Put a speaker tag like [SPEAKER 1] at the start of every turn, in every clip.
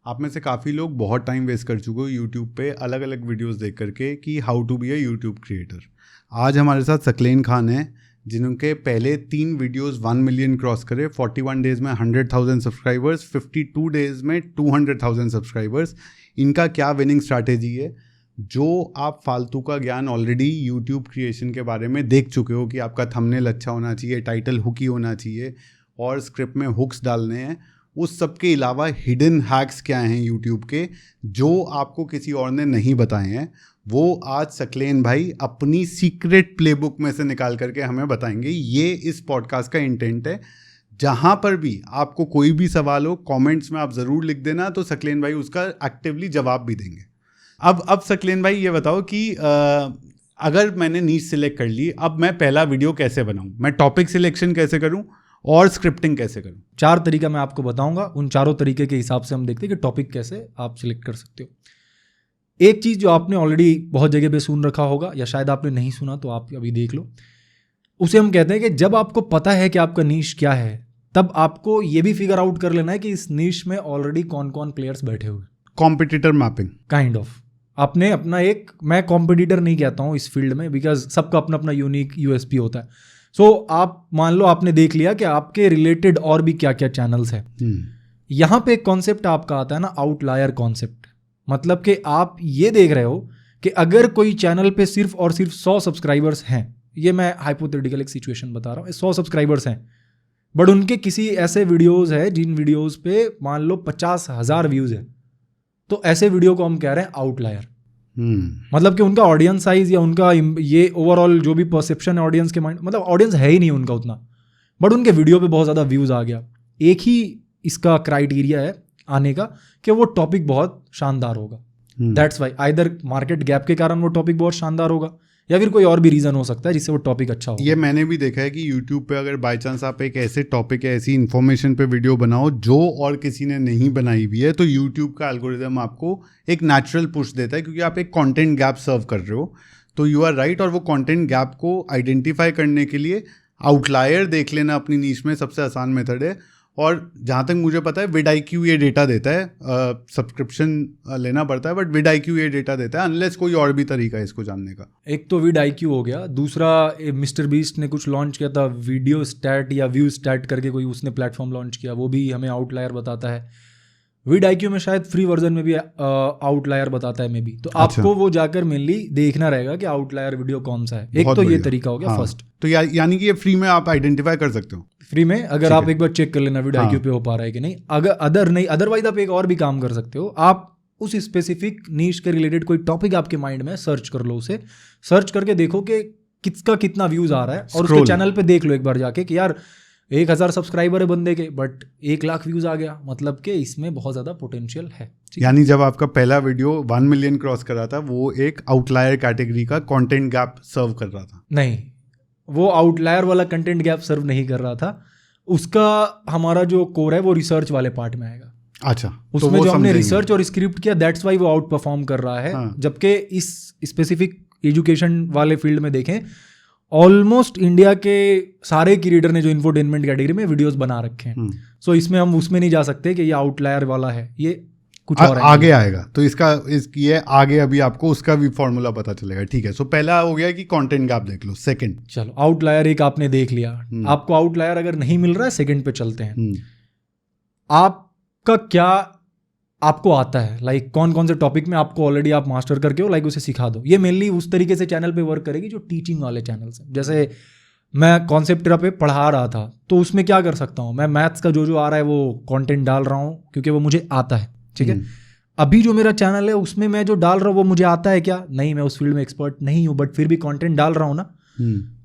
[SPEAKER 1] आप में से काफ़ी लोग बहुत टाइम वेस्ट कर चुके हो यूट्यूब पे अलग अलग वीडियोस देख करके कि how to be a YouTube creator. आज हमारे साथ सकलेन खान है, जिनके पहले 3 वीडियोस 1 मिलियन क्रॉस करे, 41 डेज़ में 100,000 सब्सक्राइबर्स, 52 डेज़ में 200,000 सब्सक्राइबर्स। इनका क्या विनिंग स्ट्रैटेजी है? जो आप फालतू का ज्ञान ऑलरेडी यूट्यूब क्रिएशन के बारे में देख चुके हो कि आपका थंबनेल अच्छा होना चाहिए, टाइटल हुकी होना चाहिए और स्क्रिप्ट में हुक्स डालने हैं, उस सब के अलावा हिडन हैक्स क्या हैं यूट्यूब के जो आपको किसी और ने नहीं बताए हैं, वो आज सकलेन भाई अपनी सीक्रेट प्लेबुक में से निकाल करके हमें बताएंगे। ये इस पॉडकास्ट का इंटेंट है। जहाँ पर भी आपको कोई भी सवाल हो, कमेंट्स में आप ज़रूर लिख देना, तो सकलेन भाई उसका एक्टिवली जवाब भी देंगे। अब सकलेन भाई ये बताओ कि अगर मैंने नीश सिलेक्ट कर ली, अब मैं पहला वीडियो कैसे बनाऊँ? मैं टॉपिक सिलेक्शन कैसे करूँ और स्क्रिप्टिंग कैसे करूँ?
[SPEAKER 2] 4 तरीका मैं आपको बताऊंगा। उन चारों तरीके के हिसाब से हम देखते हैं कि टॉपिक कैसे आप सिलेक्ट कर सकते हो। एक चीज़ जो आपने ऑलरेडी बहुत जगह पे सुन रखा होगा या शायद आपने नहीं सुना तो आप अभी देख लो, उसे हम कहते हैं कि जब आपको पता है कि आपका नीश क्या है, तब आपको ये भी फिगर आउट कर लेना है कि इस नीश में ऑलरेडी कौन कौन प्लेयर्स बैठे हुए।
[SPEAKER 1] कॉम्पिटिटर मैपिंग
[SPEAKER 2] काइंड ऑफ आपने अपना एक, मैं कॉम्पिटिटर नहीं कहता हूँ इस फील्ड में, बिकॉज सबका अपना अपना यूनिक यूएसपी होता है। सो आप मान लो आपने देख लिया कि आपके रिलेटेड और भी क्या क्या चैनल्स हैं। यहाँ पे एक कॉन्सेप्ट आपका आता है ना, आउटलायर कॉन्सेप्ट। मतलब कि आप ये देख रहे हो कि अगर कोई चैनल पे सिर्फ और सिर्फ 100 सब्सक्राइबर्स हैं, ये मैं हाइपोथेटिकल एक सिचुएशन बता रहा हूँ, 100 सब्सक्राइबर्स हैं, बट उनके किसी ऐसे वीडियोज़ है जिन वीडियोज़ पे मान लो 50,000 व्यूज़ है, तो ऐसे वीडियो को हम कह रहे हैं आउटलायर। मतलब कि उनका ऑडियंस साइज या उनका ये ओवरऑल जो भी परसेप्शन है ऑडियंस के माइंड, मतलब ऑडियंस है ही नहीं उनका उतना, बट उनके वीडियो पे बहुत ज़्यादा व्यूज़ आ गया। एक ही इसका क्राइटेरिया है आने का कि वो टॉपिक बहुत शानदार होगा। That's why either market gap के कारण वो टॉपिक बहुत शानदार होगा या फिर कोई और भी रीज़न हो सकता है जिससे वो टॉपिक अच्छा हो।
[SPEAKER 1] ये मैंने भी देखा है कि यूट्यूब पे अगर बाय चांस आप एक ऐसे टॉपिक या ऐसी इन्फॉर्मेशन पे वीडियो बनाओ जो और किसी ने नहीं बनाई हुई है, तो यूट्यूब का एल्गोरिदम आपको एक नेचुरल पुश देता है, क्योंकि आप एक कंटेंट गैप सर्व कर रहे हो। तो यू आर राइट। और वो कंटेंट गैप को आइडेंटिफाई करने के लिए आउटलायर देख लेना अपनी नीश में सबसे आसान मेथड है। और जहाँ तक मुझे पता है vidIQ ये डेटा देता है, सब्सक्रिप्शन लेना पड़ता है, बट vidIQ ये डेटा देता है, अनलेस कोई और भी तरीका है इसको जानने का।
[SPEAKER 2] एक तो vidIQ हो गया, दूसरा मिस्टर बीस्ट ने कुछ लॉन्च किया था वीडियो स्टैट या व्यू स्टैट करके, कोई उसने प्लेटफॉर्म लॉन्च किया, वो भी हमें आउटलायर बताता है। vidIQ में शायद फ्री वर्जन में भी आउटलायर बताता है मे बी, तो आपको वो जाकर मेनली देखना रहेगा कि आउटलायर वीडियो कौन सा है। एक तो ये तरीका हो गया फर्स्ट।
[SPEAKER 1] तो यानी कि ये फ्री में आप आइडेंटिफाई कर सकते हो।
[SPEAKER 2] फ्री में अगर आप एक बार चेक कर लेना vidIQ पे हो पा रहा है कि नहीं, अगर अदरवाइज आप एक और भी काम कर सकते हो, आप उस स्पेसिफिक नीश के रिलेटेड कोई टॉपिक आपके माइंड में सर्च कर लो, उसे सर्च करके देखो कि किसका कितना व्यूज आ रहा है, और उसके चैनल पे देख लो एक बार जाके कि यार 1,000 सब्सक्राइबर है बंदे के, बट 1 लाख व्यूज आ गया, मतलब कि इसमें बहुत ज़्यादा पोटेंशियल है।
[SPEAKER 1] यानी जब आपका पहला वीडियो 1 मिलियन क्रॉस कर रहा था, वो एक आउटलायर कैटेगरी का कंटेंट गैप सर्व कर रहा था?
[SPEAKER 2] नहीं, वो आउटलायर वाला कंटेंट गैप सर्व नहीं कर रहा था। उसका हमारा जो कोर है वो रिसर्च वाले पार्ट में आएगा।
[SPEAKER 1] अच्छा,
[SPEAKER 2] उसमें तो जो हमने रिसर्च और स्क्रिप्ट किया, दैट्स वाई वो आउट परफॉर्म कर रहा है। जबकि इस स्पेसिफिक एजुकेशन वाले फील्ड में देखें, ऑलमोस्ट इंडिया के सारे क्रिएटर ने जो इंफोटेनमेंट कैटेगरी में वीडियोस बना रखे हैं, सो इसमें हम उसमें नहीं जा सकते कि ये आउटलायर वाला है, ये कुछ और
[SPEAKER 1] आगे आएगा। तो ये आगे अभी आपको उसका भी फॉर्मूला पता चलेगा। ठीक है, सो पहला हो गया कि कंटेंट गैप देख लो। सेकंड,
[SPEAKER 2] चलो आउटलायर एक आपने देख लिया, आपको आउटलायर अगर नहीं मिल रहा है, सेकंड पे चलते हैं। आपका क्या आपको आता है, लाइक कौन कौन से टॉपिक में आपको ऑलरेडी आप मास्टर करके हो, लाइक उसे सिखा दो। ये मेनली उस तरीके से चैनल पे वर्क करेगी जो टीचिंग वाले चैनल्स हैं। जैसे मैं कॉन्सेप्ट पे पढ़ा रहा था, तो उसमें क्या कर सकता हूँ, मैं मैथ्स का जो आ रहा है वो कंटेंट डाल रहा हूँ क्योंकि वो मुझे आता है। ठीक है, अभी जो मेरा चैनल है उसमें मैं जो डाल रहा हूँ वो मुझे आता है क्या? नहीं, मैं उस फील्ड में एक्सपर्ट नहीं हूँ, बट फिर भी कंटेंट डाल रहा हूँ ना।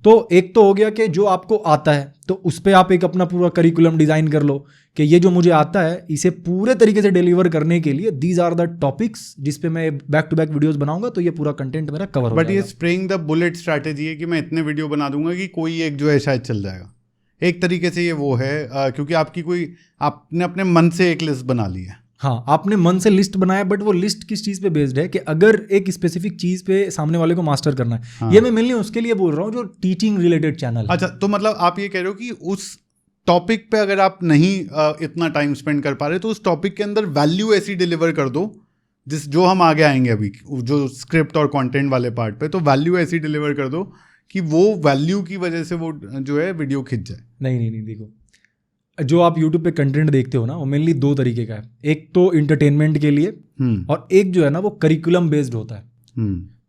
[SPEAKER 2] तो एक तो हो गया कि जो आपको आता है, तो उस पर आप एक अपना पूरा करिकुलम डिजाइन कर लो कि ये जो मुझे आता है इसे पूरे तरीके से डिलीवर करने के लिए दीज आर द टॉपिक्स जिस पे मैं बैक टू बैक वीडियोस बनाऊंगा, तो ये पूरा कंटेंट मेरा कवर हो जाएगा।
[SPEAKER 1] बट ये स्प्रेइंग द बुलेट स्ट्रैटेजी है कि मैं इतने वीडियो बना दूंगा कि कोई एक जो है शायद चल जाएगा। एक तरीके से ये वो है, क्योंकि आपने अपने मन से एक लिस्ट बना ली है।
[SPEAKER 2] हाँ, आपने मन से लिस्ट बनाया, बट वो लिस्ट किस चीज़ पे बेस्ड है कि अगर एक स्पेसिफिक चीज़ पे सामने वाले को मास्टर करना है। ये मैं मेनली उसके लिए बोल रहा हूँ जो टीचिंग रिलेटेड चैनल।
[SPEAKER 1] अच्छा, तो मतलब आप ये कह रहे हो कि उस टॉपिक पे अगर आप नहीं इतना टाइम स्पेंड कर पा रहे तो उस टॉपिक के अंदर वैल्यू ऐसी डिलीवर कर दो जो हम आगे आएंगे अभी जो स्क्रिप्ट और कंटेंट वाले पार्ट पे, तो वैल्यू ऐसी डिलीवर कर दो कि वो वैल्यू की वजह से वो जो है वीडियो खिंच जाए।
[SPEAKER 2] नहीं, देखो जो आप यूट्यूब पे कंटेंट देखते हो ना वो मेनली दो तरीके का है। एक तो इंटरटेनमेंट के लिए और एक जो है ना वो करिकुलम बेस्ड होता है।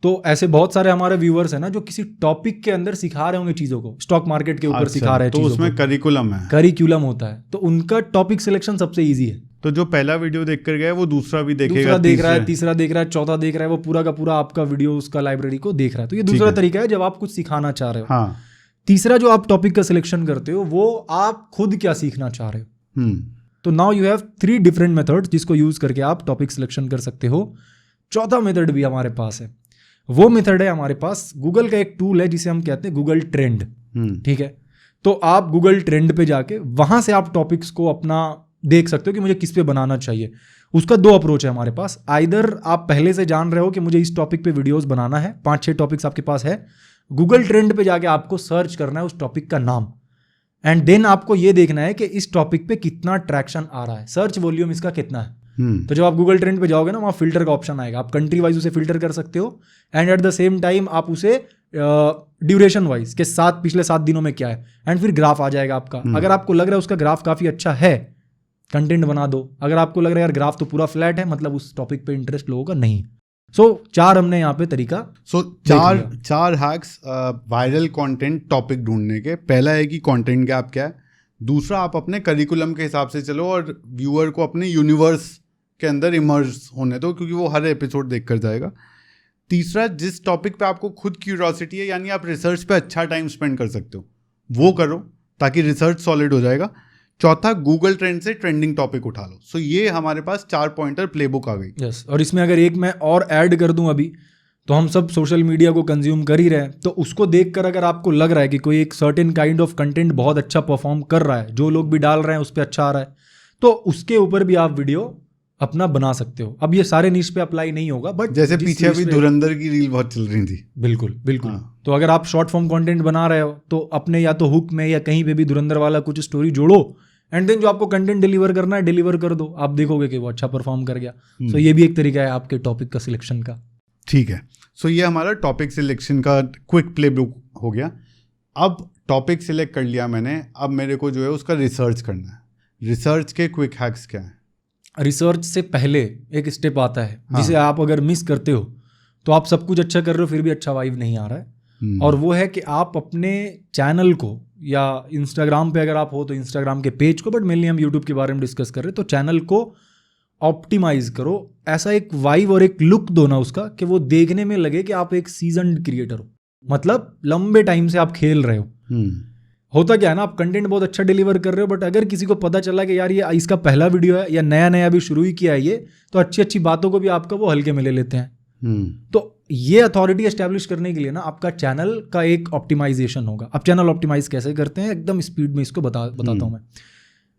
[SPEAKER 2] तो ऐसे बहुत सारे हमारे व्यूअर्स हैं ना जो किसी टॉपिक के अंदर सिखा रहे होंगे चीज़ों को, स्टॉक मार्केट के ऊपर सिखा रहे हैं
[SPEAKER 1] तो उसमें करिकुलम है,
[SPEAKER 2] करिकुलम होता है, तो उनका टॉपिक सिलेक्शन सबसे ईजी है।
[SPEAKER 1] तो जो पहला वीडियो देख कर गया वो दूसरा भी देखेगा,
[SPEAKER 2] दूसरा देख रहा है, तीसरा देख रहा है, चौथा देख रहा है, वो पूरा का पूरा आपका वीडियो उसका लाइब्रेरी को देख रहा है। तो ये दूसरा तरीका है जब आप कुछ सिखाना चाह रहे हो।
[SPEAKER 1] हाँ।
[SPEAKER 2] तीसरा जो आप टॉपिक का सिलेक्शन करते हो वो आप खुद क्या सीखना चाह रहे हो। तो now you have 3 different methods जिसको यूज करके आप टॉपिक सिलेक्शन कर सकते हो। चौथा मेथड भी हमारे पास है, वो मेथड है हमारे पास गूगल का एक टूल है जिसे हम कहते हैं गूगल ट्रेंड। ठीक है, तो आप गूगल ट्रेंड पे जाके वहां से आप टॉपिक्स को अपना देख सकते हो कि मुझे किस पे बनाना चाहिए। उसका 2 अप्रोच है हमारे पास। आइदर आप पहले से जान रहे हो कि मुझे इस टॉपिक पे वीडियोस बनाना है, 5-6 टॉपिक्स आपके पास है, गूगल ट्रेंड पे जाके आपको सर्च करना है उस टॉपिक का नाम, एंड देन आपको ये देखना है कि इस टॉपिक पे कितना ट्रैक्शन आ रहा है, सर्च वॉल्यूम इसका कितना है। तो जब आप गूगल ट्रेंड पे जाओगे ना वहाँ फिल्टर का ऑप्शन आएगा, आप कंट्री वाइज उसे फिल्टर कर सकते हो and at the same time आप उसे ड्यूरेशन वाइज के साथ पिछले 7 दिनों में क्या है, एंड फिर ग्राफ आ जाएगा आपका। अगर आपको लग रहा है उसका ग्राफ काफ़ी अच्छा है, कंटेंट बना दो। अगर आपको लग रहा है यार ग्राफ तो पूरा फ्लैट है, मतलब उस टॉपिक पे इंटरेस्ट लोगों का नहीं। 4 हमने यहाँ पे तरीका।
[SPEAKER 1] चार हैक्स वायरल कंटेंट टॉपिक ढूंढने के। पहला है कि कंटेंट गैप क्या है, दूसरा आप अपने करिकुलम के हिसाब से चलो और व्यूअर को अपने यूनिवर्स के अंदर इमर्स होने दो क्योंकि वो हर एपिसोड देख कर जाएगा। तीसरा, जिस टॉपिक पे आपको खुद क्यूरियोसिटी है यानी आप रिसर्च पे अच्छा टाइम स्पेंड कर सकते हो वो करो ताकि रिसर्च सॉलिड हो जाएगा। चौथा, गूगल ट्रेंड से ट्रेंडिंग टॉपिक उठा लो। सो ये हमारे पास 4 पॉइंटर प्लेबुक आ गई।
[SPEAKER 2] यस, और इसमें अगर एक मैं और ऐड कर दूं, अभी तो हम सब सोशल मीडिया को कंज्यूम कर ही रहे हैं, तो उसको देखकर अगर आपको लग रहा है कि कोई एक सर्टेन काइंड ऑफ कंटेंट बहुत अच्छा परफॉर्म कर रहा है, जो लोग भी डाल रहे हैं उस पर अच्छा आ रहा है, तो उसके ऊपर भी आप वीडियो अपना बना सकते हो। अब ये सारे नीश पे अप्लाई नहीं होगा, बट
[SPEAKER 1] जैसे पीछे अभी धुरंधर की रील बहुत चल रही थी।
[SPEAKER 2] बिल्कुल। तो अगर आप शॉर्ट फॉर्म कंटेंट बना रहे हो तो अपने या तो हुक में या कहीं पे भी धुरंधर वाला कुछ स्टोरी जोड़ो एंड देन जो आपको कंटेंट डिलीवर करना है डिलीवर कर दो, आप देखोगे कि वो अच्छा परफॉर्म कर गया। सो ये भी एक तरीका है आपके टॉपिक का सिलेक्शन का।
[SPEAKER 1] ठीक है, सो ये हमारा टॉपिक सिलेक्शन का क्विक प्लेबुक हो गया। अब टॉपिक सिलेक्ट कर लिया मैंने, अब मेरे को जो है उसका रिसर्च करना है। रिसर्च के क्विक हैक्स क्या है?
[SPEAKER 2] रिसर्च से पहले एक स्टेप आता है जिसे आप अगर मिस करते हो तो आप सब कुछ अच्छा कर रहे हो फिर भी अच्छा वाइब नहीं आ रहा है, और वो है कि आप अपने चैनल को या इंस्टाग्राम पे अगर आप हो तो इंस्टाग्राम के पेज को, बट मेनली हम यूट्यूब के बारे में डिस्कस कर रहे हैं, तो चैनल को ऑप्टिमाइज करो। ऐसा एक वाइब और एक लुक दो ना उसका कि वो देखने में लगे कि आप एक सीजन्ड क्रिएटर हो, मतलब लंबे टाइम से आप खेल रहे हो। होता क्या है ना, आप कंटेंट बहुत अच्छा डिलीवर कर रहे हो, बट अगर किसी को पता चला कि यार ये इसका पहला वीडियो है या नया अभी शुरू ही किया है ये, तो अच्छी बातों को भी आपका वो हल्के में ले लेते हैं। तो ये अथॉरिटी एस्टैब्लिश करने के लिए ना आपका चैनल का एक ऑप्टिमाइजेशन होगा। अब चैनल ऑप्टिमाइज कैसे करते हैं, एकदम स्पीड में इसको बताता हूँ मैं।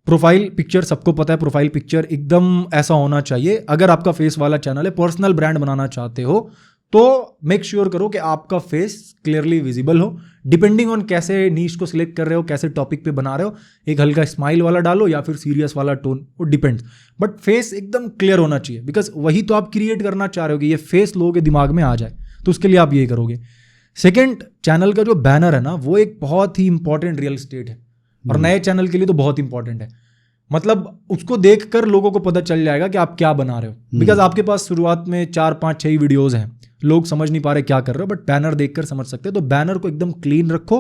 [SPEAKER 2] प्रोफाइल पिक्चर सबको पता है, प्रोफाइल पिक्चर एकदम ऐसा होना चाहिए। अगर आपका फेस वाला चैनल है, पर्सनल ब्रांड बनाना चाहते हो, तो मेक श्योर करो कि आपका फेस क्लियरली विजिबल हो। डिपेंडिंग ऑन कैसे नीश को सिलेक्ट कर रहे हो, कैसे टॉपिक पे बना रहे हो, एक हल्का स्माइल वाला डालो या फिर सीरियस वाला टोन, वो डिपेंड्स, बट फेस एकदम क्लियर होना चाहिए, बिकॉज वही तो आप क्रिएट करना चाह रहे हो कि ये फेस लोगों के दिमाग में आ जाए, तो उसके लिए आप यही करोगे। सेकेंड, चैनल का जो बैनर है ना वो एक बहुत ही इंपॉर्टेंट रियल एस्टेट है, और नए चैनल के लिए तो बहुत इंपॉर्टेंट है। मतलब उसको देखकर लोगों को पता चल जाएगा कि आप क्या बना रहे हो, बिकॉज आपके पास शुरुआत में 4-5-6 वीडियोज हैं, लोग समझ नहीं पा रहे क्या कर रहे हो, बट बैनर देखकर समझ सकते हो। तो बैनर को एकदम क्लीन रखो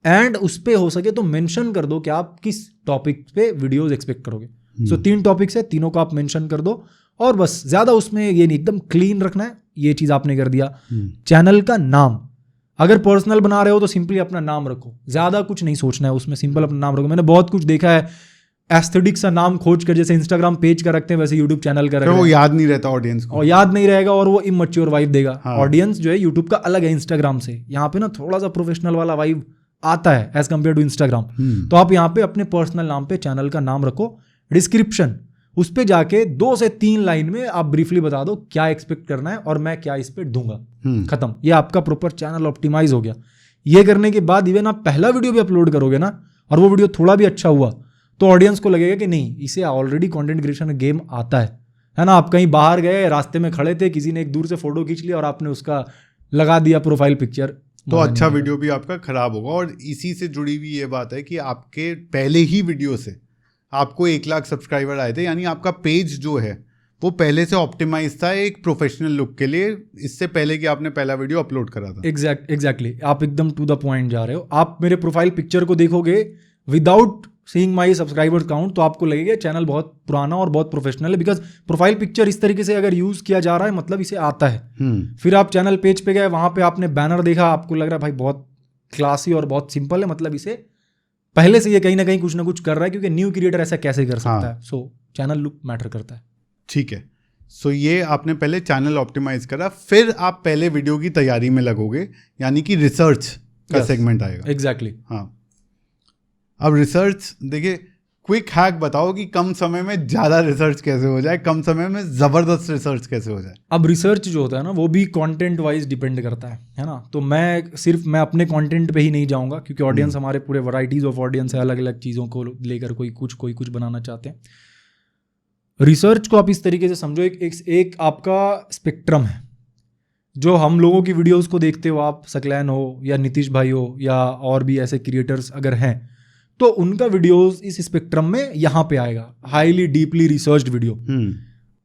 [SPEAKER 2] एंड उस पे हो सके तो मेंशन कर दो कि आप किस टॉपिक पे वीडियोस एक्सपेक्ट करोगे। सो 3 टॉपिक्स है, तीनों को आप मेंशन कर दो, और बस ज्यादा उसमें ये नहीं, एकदम क्लीन रखना है। ये चीज आपने कर दिया। चैनल का नाम, अगर पर्सनल बना रहे हो तो सिंपली अपना नाम रखो, ज्यादा कुछ नहीं सोचना है उसमें, सिंपल अपना नाम रखो। मैंने बहुत कुछ देखा है एस्थेटिक सा नाम खोज कर, जैसे इंस्टाग्राम पेज का रखते हैं वैसे यूट्यूब चैनल का रखते हैं,
[SPEAKER 1] वो याद नहीं रहता ऑडियंस को,
[SPEAKER 2] और याद नहीं रहेगा और वो इमैच्योर वाइब देगा। ऑडियंस जो है यूट्यूब का अलग है इंस्टाग्राम से, यहाँ पे ना थोड़ा सा प्रोफेशनल वाला वाइब आता है एज कम्पेयर टू इंस्टाग्राम। तो आप यहाँ पे अपने पर्सनल नाम पे चैनल का नाम रखो। डिस्क्रिप्शन, उस पे जाके 2 से 3 लाइन में आप ब्रीफली बता दो क्या एक्सपेक्ट करना है और मैं क्या इस पे दूंगा, खत्म। ये आपका प्रॉपर चैनल ऑप्टिमाइज हो गया। ये करने के बाद इवन आप पहला वीडियो भी अपलोड करोगे ना, और वो वीडियो थोड़ा भी अच्छा हुआ तो ऑडियंस को लगेगा कि नहीं, इसे ऑलरेडी कंटेंट क्रिएशन का गेम आता है ना। आप कहीं बाहर गए, रास्ते में खड़े थे, किसी ने एक दूर से फोटो खींच लिया और आपने उसका लगा दिया प्रोफाइल पिक्चर,
[SPEAKER 1] तो अच्छा वीडियो भी आपका खराब होगा। और इसी से जुड़ी हुई ये बात है कि आपके पहले ही वीडियो से आपको 1 लाख सब्सक्राइबर आए थे, यानी आपका पेज जो है वो पहले से ऑप्टिमाइज था एक प्रोफेशनल लुक के लिए, इससे पहले कि आपने पहला वीडियो अपलोड करा था।
[SPEAKER 2] एग्जैक्टली आप एकदम टू द पॉइंट जा रहे हो। आप मेरे प्रोफाइल पिक्चर को देखोगे without seeing my subscriber count तो आपको लगेगा चैनल बहुत पुराना और बहुत प्रोफेशनल है, बिकॉज प्रोफाइल पिक्चर इस तरीके से अगर यूज किया जा रहा है मतलब इसे आता है। फिर आप चैनल पेज पे गए, वहां पे आपने बैनर देखा, आपको लग रहा है भाई बहुत क्लासी और बहुत सिंपल है, मतलब इसे पहले से ये कहीं ना कहीं कुछ ना कुछ कर रहा है, क्योंकि न्यू क्रिएटर ऐसा कैसे कर सकता है। सो चैनल लुक मैटर करता है।
[SPEAKER 1] ठीक है, सो ये आपने पहले चैनल ऑप्टिमाइज करा, फिर आप पहले वीडियो की तैयारी में लगोगे, यानी कि रिसर्च का सेगमेंट आएगा।
[SPEAKER 2] एग्जैक्टली
[SPEAKER 1] हाँ, अब रिसर्च देखिए, क्विक हैक बताओ कि कम समय में ज़्यादा रिसर्च कैसे हो जाए, कम समय में ज़बरदस्त रिसर्च कैसे हो जाए।
[SPEAKER 2] अब रिसर्च जो होता है ना वो भी कंटेंट वाइज डिपेंड करता है ना। तो मैं अपने कंटेंट पे ही नहीं जाऊंगा, क्योंकि ऑडियंस हमारे पूरे वैराइटीज ऑफ ऑडियंस है, अलग अलग चीज़ों को लेकर कोई कुछ बनाना चाहते हैं। रिसर्च को आप इस तरीके से समझो, एक आपका स्पेक्ट्रम है। जो हम लोगों की वीडियोस को देखते हो, आप सकलैन हो या नीतीश भाई हो या और भी ऐसे क्रिएटर्स अगर हैं, तो उनका वीडियोस इस स्पेक्ट्रम में यहाँ पे आएगा, हाईली डीपली रिसर्च्ड वीडियो।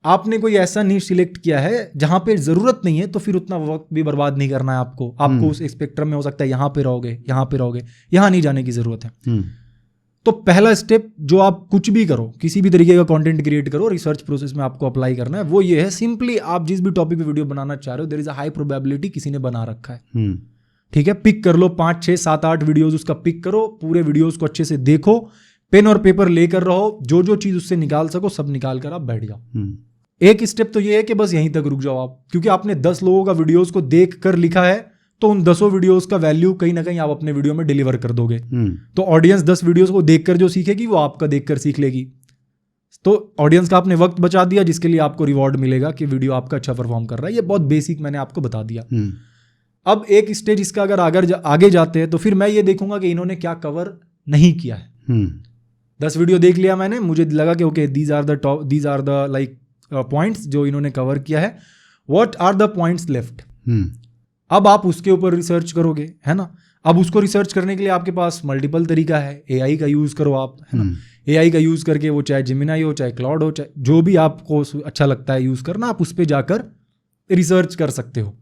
[SPEAKER 2] आपने कोई ऐसा नीश सिलेक्ट किया है जहाँ पे ज़रूरत नहीं है, तो फिर उतना वक्त भी बर्बाद नहीं करना है आपको उस स्पेक्ट्रम में हो सकता है यहाँ पे रहोगे, यहाँ नहीं जाने की ज़रूरत है। तो पहला स्टेप जो आप कुछ भी करो, किसी भी तरीके का कंटेंट क्रिएट करो, रिसर्च प्रोसेस में आपको अप्लाई करना है, वो ये है सिंपली आप जिस भी टॉपिक पे वीडियो बनाना चाह रहे हो, there is a high probability किसी ने बना रखा है। ठीक है, पिक कर लो 5, 6, 7, 8 वीडियोस उसका पिक करो, पूरे वीडियोस को अच्छे से देखो, पेन और पेपर लेकर रहो, जो चीज उससे निकाल सको सब निकाल कर आप बैठ जाओ। एक स्टेप तो ये है कि बस यहीं तक रुक जाओ आप, क्योंकि आपने 10 लोगों का वीडियोस को देख कर लिखा है, तो उन 10 वीडियोस का वैल्यू कहीं ना कहीं आप अपने वीडियो में डिलीवर कर दोगे। तो ऑडियंस 10 वीडियोस को देखकर जो सीखेगी वो आपका देखकर सीख लेगी। तो ऑडियंस का आपने वक्त बचा दिया, जिसके लिए आपको रिवॉर्ड मिलेगा कि वीडियो आपका अच्छा परफॉर्म कर रहा है। ये बहुत बेसिक मैंने आपको बता दिया। अब एक स्टेज इसका अगर आगे जाते हैं तो फिर मैं ये देखूंगा कि इन्होंने क्या कवर नहीं किया है। 10 वीडियो देख लिया मैंने, मुझे लगा कि okay these are the like points जो इन्होंने कवर किया है, what are the points left. अब आप उसके ऊपर रिसर्च करोगे, है ना। अब उसको रिसर्च करने के लिए आपके पास मल्टीपल तरीका है। एआई का यूज़ करो आप, है ना। एआई का यूज़ करके, वो चाहे जेमिनाई हो, चाहे क्लाउड हो, चाहे जो भी आपको अच्छा लगता है यूज़ करना, आप उस पर जाकर रिसर्च कर सकते हो।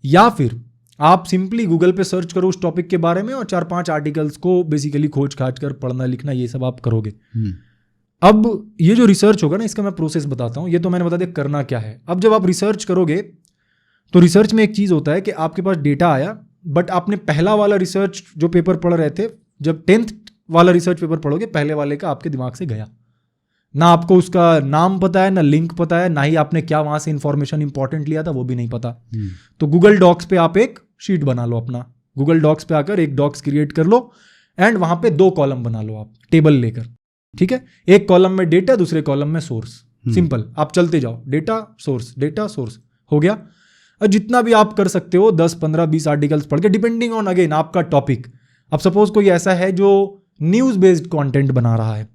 [SPEAKER 2] या फिर आप सिंपली गूगल पे सर्च करो उस टॉपिक के बारे में और 4-5 आर्टिकल्स को बेसिकली खोज खाज कर पढ़ना लिखना, ये सब आप करोगे। अब ये जो रिसर्च होगा ना, इसका मैं प्रोसेस बताता हूँ। ये तो मैंने बता दिया करना क्या है। अब जब आप रिसर्च करोगे तो रिसर्च में एक चीज़ होता है कि आपके पास डेटा आया, बट आपने पहला वाला रिसर्च जो पेपर पढ़ रहे थे, जब 10th वाला रिसर्च पेपर पढ़ोगे, पहले वाले का आपके दिमाग से गया ना। आपको उसका नाम पता है, ना लिंक पता है, ना ही आपने क्या वहाँ से इंफॉर्मेशन इंपॉर्टेंट लिया था वो भी नहीं पता। तो गूगल डॉक्स पे आप एक शीट बना लो अपना, गूगल डॉक्स पे आकर एक डॉक्स क्रिएट कर लो एंड वहाँ पे 2 कॉलम बना लो आप टेबल लेकर। ठीक है, एक कॉलम में डेटा, दूसरे कॉलम में सोर्स। सिंपल, आप चलते जाओ, डेटा सोर्स हो गया। और जितना भी आप कर सकते हो 10, 15, 20 आर्टिकल्स पढ़ के, डिपेंडिंग ऑन अगेन आपका टॉपिक। अब सपोज कोई ऐसा है जो न्यूज़ बेस्ड कंटेंट बना रहा है,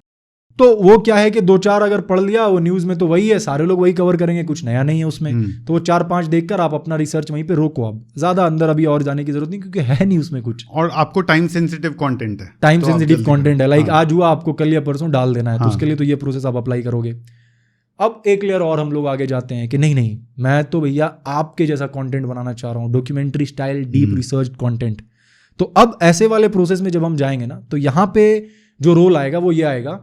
[SPEAKER 2] तो वो क्या है कि 2-4 अगर पढ़ लिया, वो न्यूज़ में तो वही है, सारे लोग वही कवर करेंगे, कुछ नया नहीं है उसमें। तो वो 4-5 देखकर आप अपना रिसर्च वहीं पे रोको। आप ज़्यादा अंदर अभी और जाने की जरूरत नहीं, क्योंकि है नहीं उसमें कुछ।
[SPEAKER 1] और आपको टाइम सेंसिटिव कंटेंट है,
[SPEAKER 2] टाइम सेंसिटिव कंटेंट है, लाइक आज हुआ आपको कल या परसों डाल देना है, तो उसके लिए तो ये प्रोसेस आप अप्लाई करोगे। अब एक लेयर और हम लोग आगे जाते हैं कि नहीं, मैं तो भैया आपके जैसा कंटेंट बनाना चाह रहा हूँ, documentary style deep research content. तो अब ऐसे वाले प्रोसेस में जब हम जाएंगे ना, तो यहाँ पे जो रोल आएगा वो ये आएगा,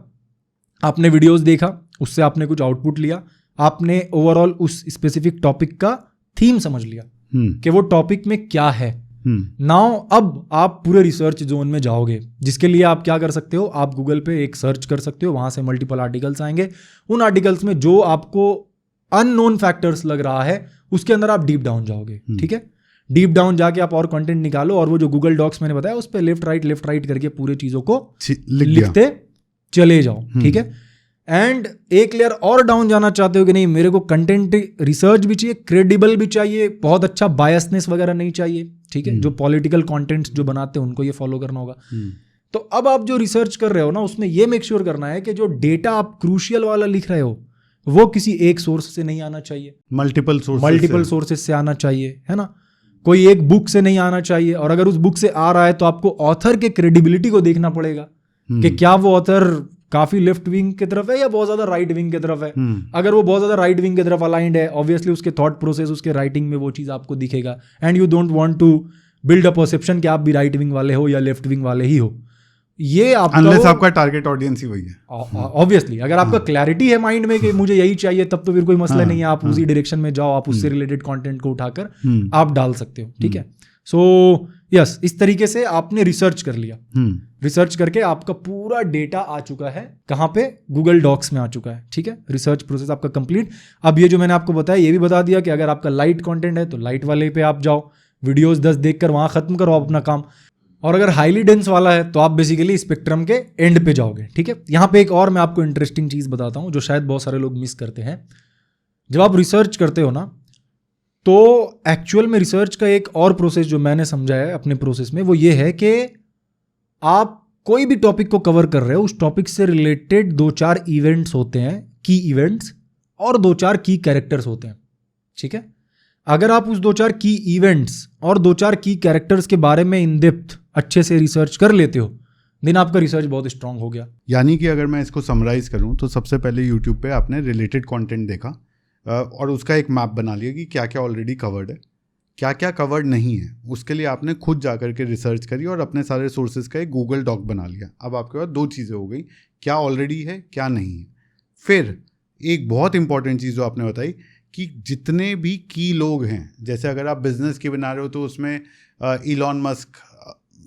[SPEAKER 2] आपने वीडियोस देखा, उससे आपने कुछ आउटपुट लिया, आपने ओवरऑल उस स्पेसिफिक टॉपिक का थीम समझ लिया कि वो टॉपिक में क्या है। नाउ अब आप पूरे रिसर्च जोन में जाओगे, जिसके लिए आप क्या कर सकते हो, आप गूगल पे एक सर्च कर सकते हो, वहां से मल्टीपल आर्टिकल्स आएंगे। उन आर्टिकल्स में जो आपको अननोन फैक्टर्स लग रहा है, उसके अंदर आप डीप डाउन जाओगे। ठीक है, डीप डाउन जाके आप और कंटेंट निकालो, और वो जो गूगल डॉक्स मैंने बताया उस पर लेफ्ट राइट करके पूरे चीजों को लिखते चले जाओ। ठीक है, एंड एक लेयर और डाउन जाना चाहते हो कि नहीं, मेरे को कंटेंट रिसर्च भी चाहिए, क्रेडिबल भी चाहिए, बहुत अच्छा बायसनेस वगैरह नहीं चाहिए। ठीक है, जो पॉलिटिकल कंटेंट्स जो बनाते हैं उनको ये फॉलो करना होगा। तो अब आप जो रिसर्च कर रहे हो ना, उसमें ये मेक श्योर करना है कि जो डेटा आप क्रूशियल वाला लिख रहे हो वो किसी एक सोर्स से नहीं आना चाहिए,
[SPEAKER 1] मल्टीपल
[SPEAKER 2] सोर्सेस से आना चाहिए, है ना। कोई एक बुक से नहीं आना चाहिए, और अगर उस बुक से आ रहा है तो आपको ऑथर के क्रेडिबिलिटी को देखना पड़ेगा कि क्या वो ऑथर काफी लेफ्ट विंग की तरफ है या बहुत ज्यादा राइट विंग की तरफ है। अगर वो बहुत ज्यादा राइट विंग की तरफ अलाइंड है, ऑब्वियसली उसके थॉट प्रोसेस, उसके राइटिंग में वो चीज आपको दिखेगा, and you don't want to build a perception कि आप भी राइट विंग वाले हो या लेफ्ट विंग वाले ही हो। ये
[SPEAKER 1] आपका टारगेट ऑडियंस ही वही है।
[SPEAKER 2] ऑब्वियसली अगर आपका क्लैरिटी है माइंड में कि मुझे यही चाहिए, तब तो फिर कोई मसला नहीं है, आप उसी डायरेक्शन में जाओ, आप उससे रिलेटेड कंटेंट को उठाकर आप डाल सकते हो, ठीक है। सो यस, इस तरीके से आपने रिसर्च कर लिया, रिसर्च करके आपका पूरा डेटा आ चुका है, कहाँ पे, गूगल डॉक्स में आ चुका है, ठीक है। रिसर्च प्रोसेस आपका कंप्लीट। अब ये जो मैंने आपको बताया ये भी बता दिया कि अगर आपका लाइट कंटेंट है तो लाइट वाले पे आप जाओ, वीडियोस 10 देखकर वहां खत्म करो अपना काम, और अगर हाईली डेंस वाला है तो आप बेसिकली स्पेक्ट्रम के एंड पे जाओगे, ठीक है। यहाँ पे एक और मैं आपको इंटरेस्टिंग चीज बताता हूँ जो शायद बहुत सारे लोग मिस करते हैं। जब आप रिसर्च करते हो ना, तो एक्चुअल में रिसर्च का एक और प्रोसेस जो मैंने समझा है अपने प्रोसेस में, वो ये है कि आप कोई भी टॉपिक को कवर कर रहे हो, उस टॉपिक से रिलेटेड 2-4 इवेंट्स होते हैं, की इवेंट्स, और 2-4 की कैरेक्टर्स होते हैं, ठीक है। अगर आप उस 2-4 की इवेंट्स और 2-4 की कैरेक्टर्स के बारे में इन डेप्थ अच्छे से रिसर्च कर लेते हो, दिन आपका रिसर्च बहुत स्ट्रांग हो गया।
[SPEAKER 1] यानी कि अगर मैं इसको समराइज करूं तो सबसे पहले यूट्यूब पे आपने रिलेटेड कंटेंट देखा और उसका एक मैप बना लिया कि क्या क्या ऑलरेडी कवर्ड है, क्या क्या कवर्ड नहीं है। उसके लिए आपने खुद जा कर के रिसर्च करी और अपने सारे सोर्सेज का एक गूगल डॉक बना लिया। अब आपके पास 2 चीज़ें हो गई, क्या ऑलरेडी है, क्या नहीं है। फिर एक बहुत इंपॉर्टेंट चीज़ जो आपने बताई कि जितने भी की लोग हैं, जैसे अगर आप बिजनेस की बना रहे हो तो उसमें इलॉन मस्क,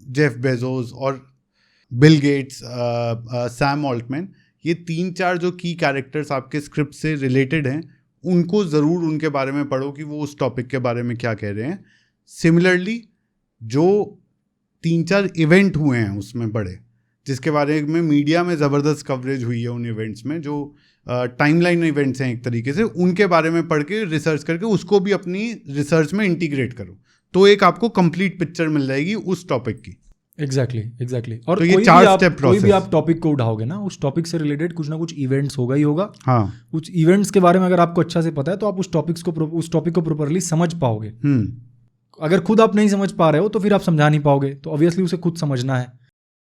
[SPEAKER 1] जेफ बेजोस और बिल गेट्स, सैम ऑल्टमैन, ये 3-4 जो की कैरेक्टर्स आपके स्क्रिप्ट से रिलेटेड हैं, उनको ज़रूर उनके बारे में पढ़ो कि वो उस टॉपिक के बारे में क्या कह रहे हैं। सिमिलरली जो 3-4 इवेंट हुए हैं उसमें बड़े, जिसके बारे में मीडिया में ज़बरदस्त कवरेज हुई है उन इवेंट्स में, जो टाइमलाइन इवेंट्स हैं एक तरीके से, उनके बारे में पढ़ के रिसर्च करके उसको भी अपनी रिसर्च में इंटीग्रेट करो, तो एक आपको कंप्लीट पिक्चर मिल जाएगी उस टॉपिक की।
[SPEAKER 2] एग्जैक्टली। और
[SPEAKER 1] तो ये 4 स्टेप प्रोसेस।
[SPEAKER 2] कोई भी आप टॉपिक को उठाओगे ना, उस टॉपिक से रिलेटेड कुछ ना कुछ इवेंट्स होगा ही होगा।
[SPEAKER 1] हाँ,
[SPEAKER 2] कुछ इवेंट्स के बारे में अगर आपको अच्छा से पता है तो आप उस टॉपिक को प्रॉपर्ली समझ पाओगे। अगर खुद आप नहीं समझ पा रहे हो तो फिर आप समझा नहीं पाओगे, तो ऑब्वियसली उसे खुद समझना है,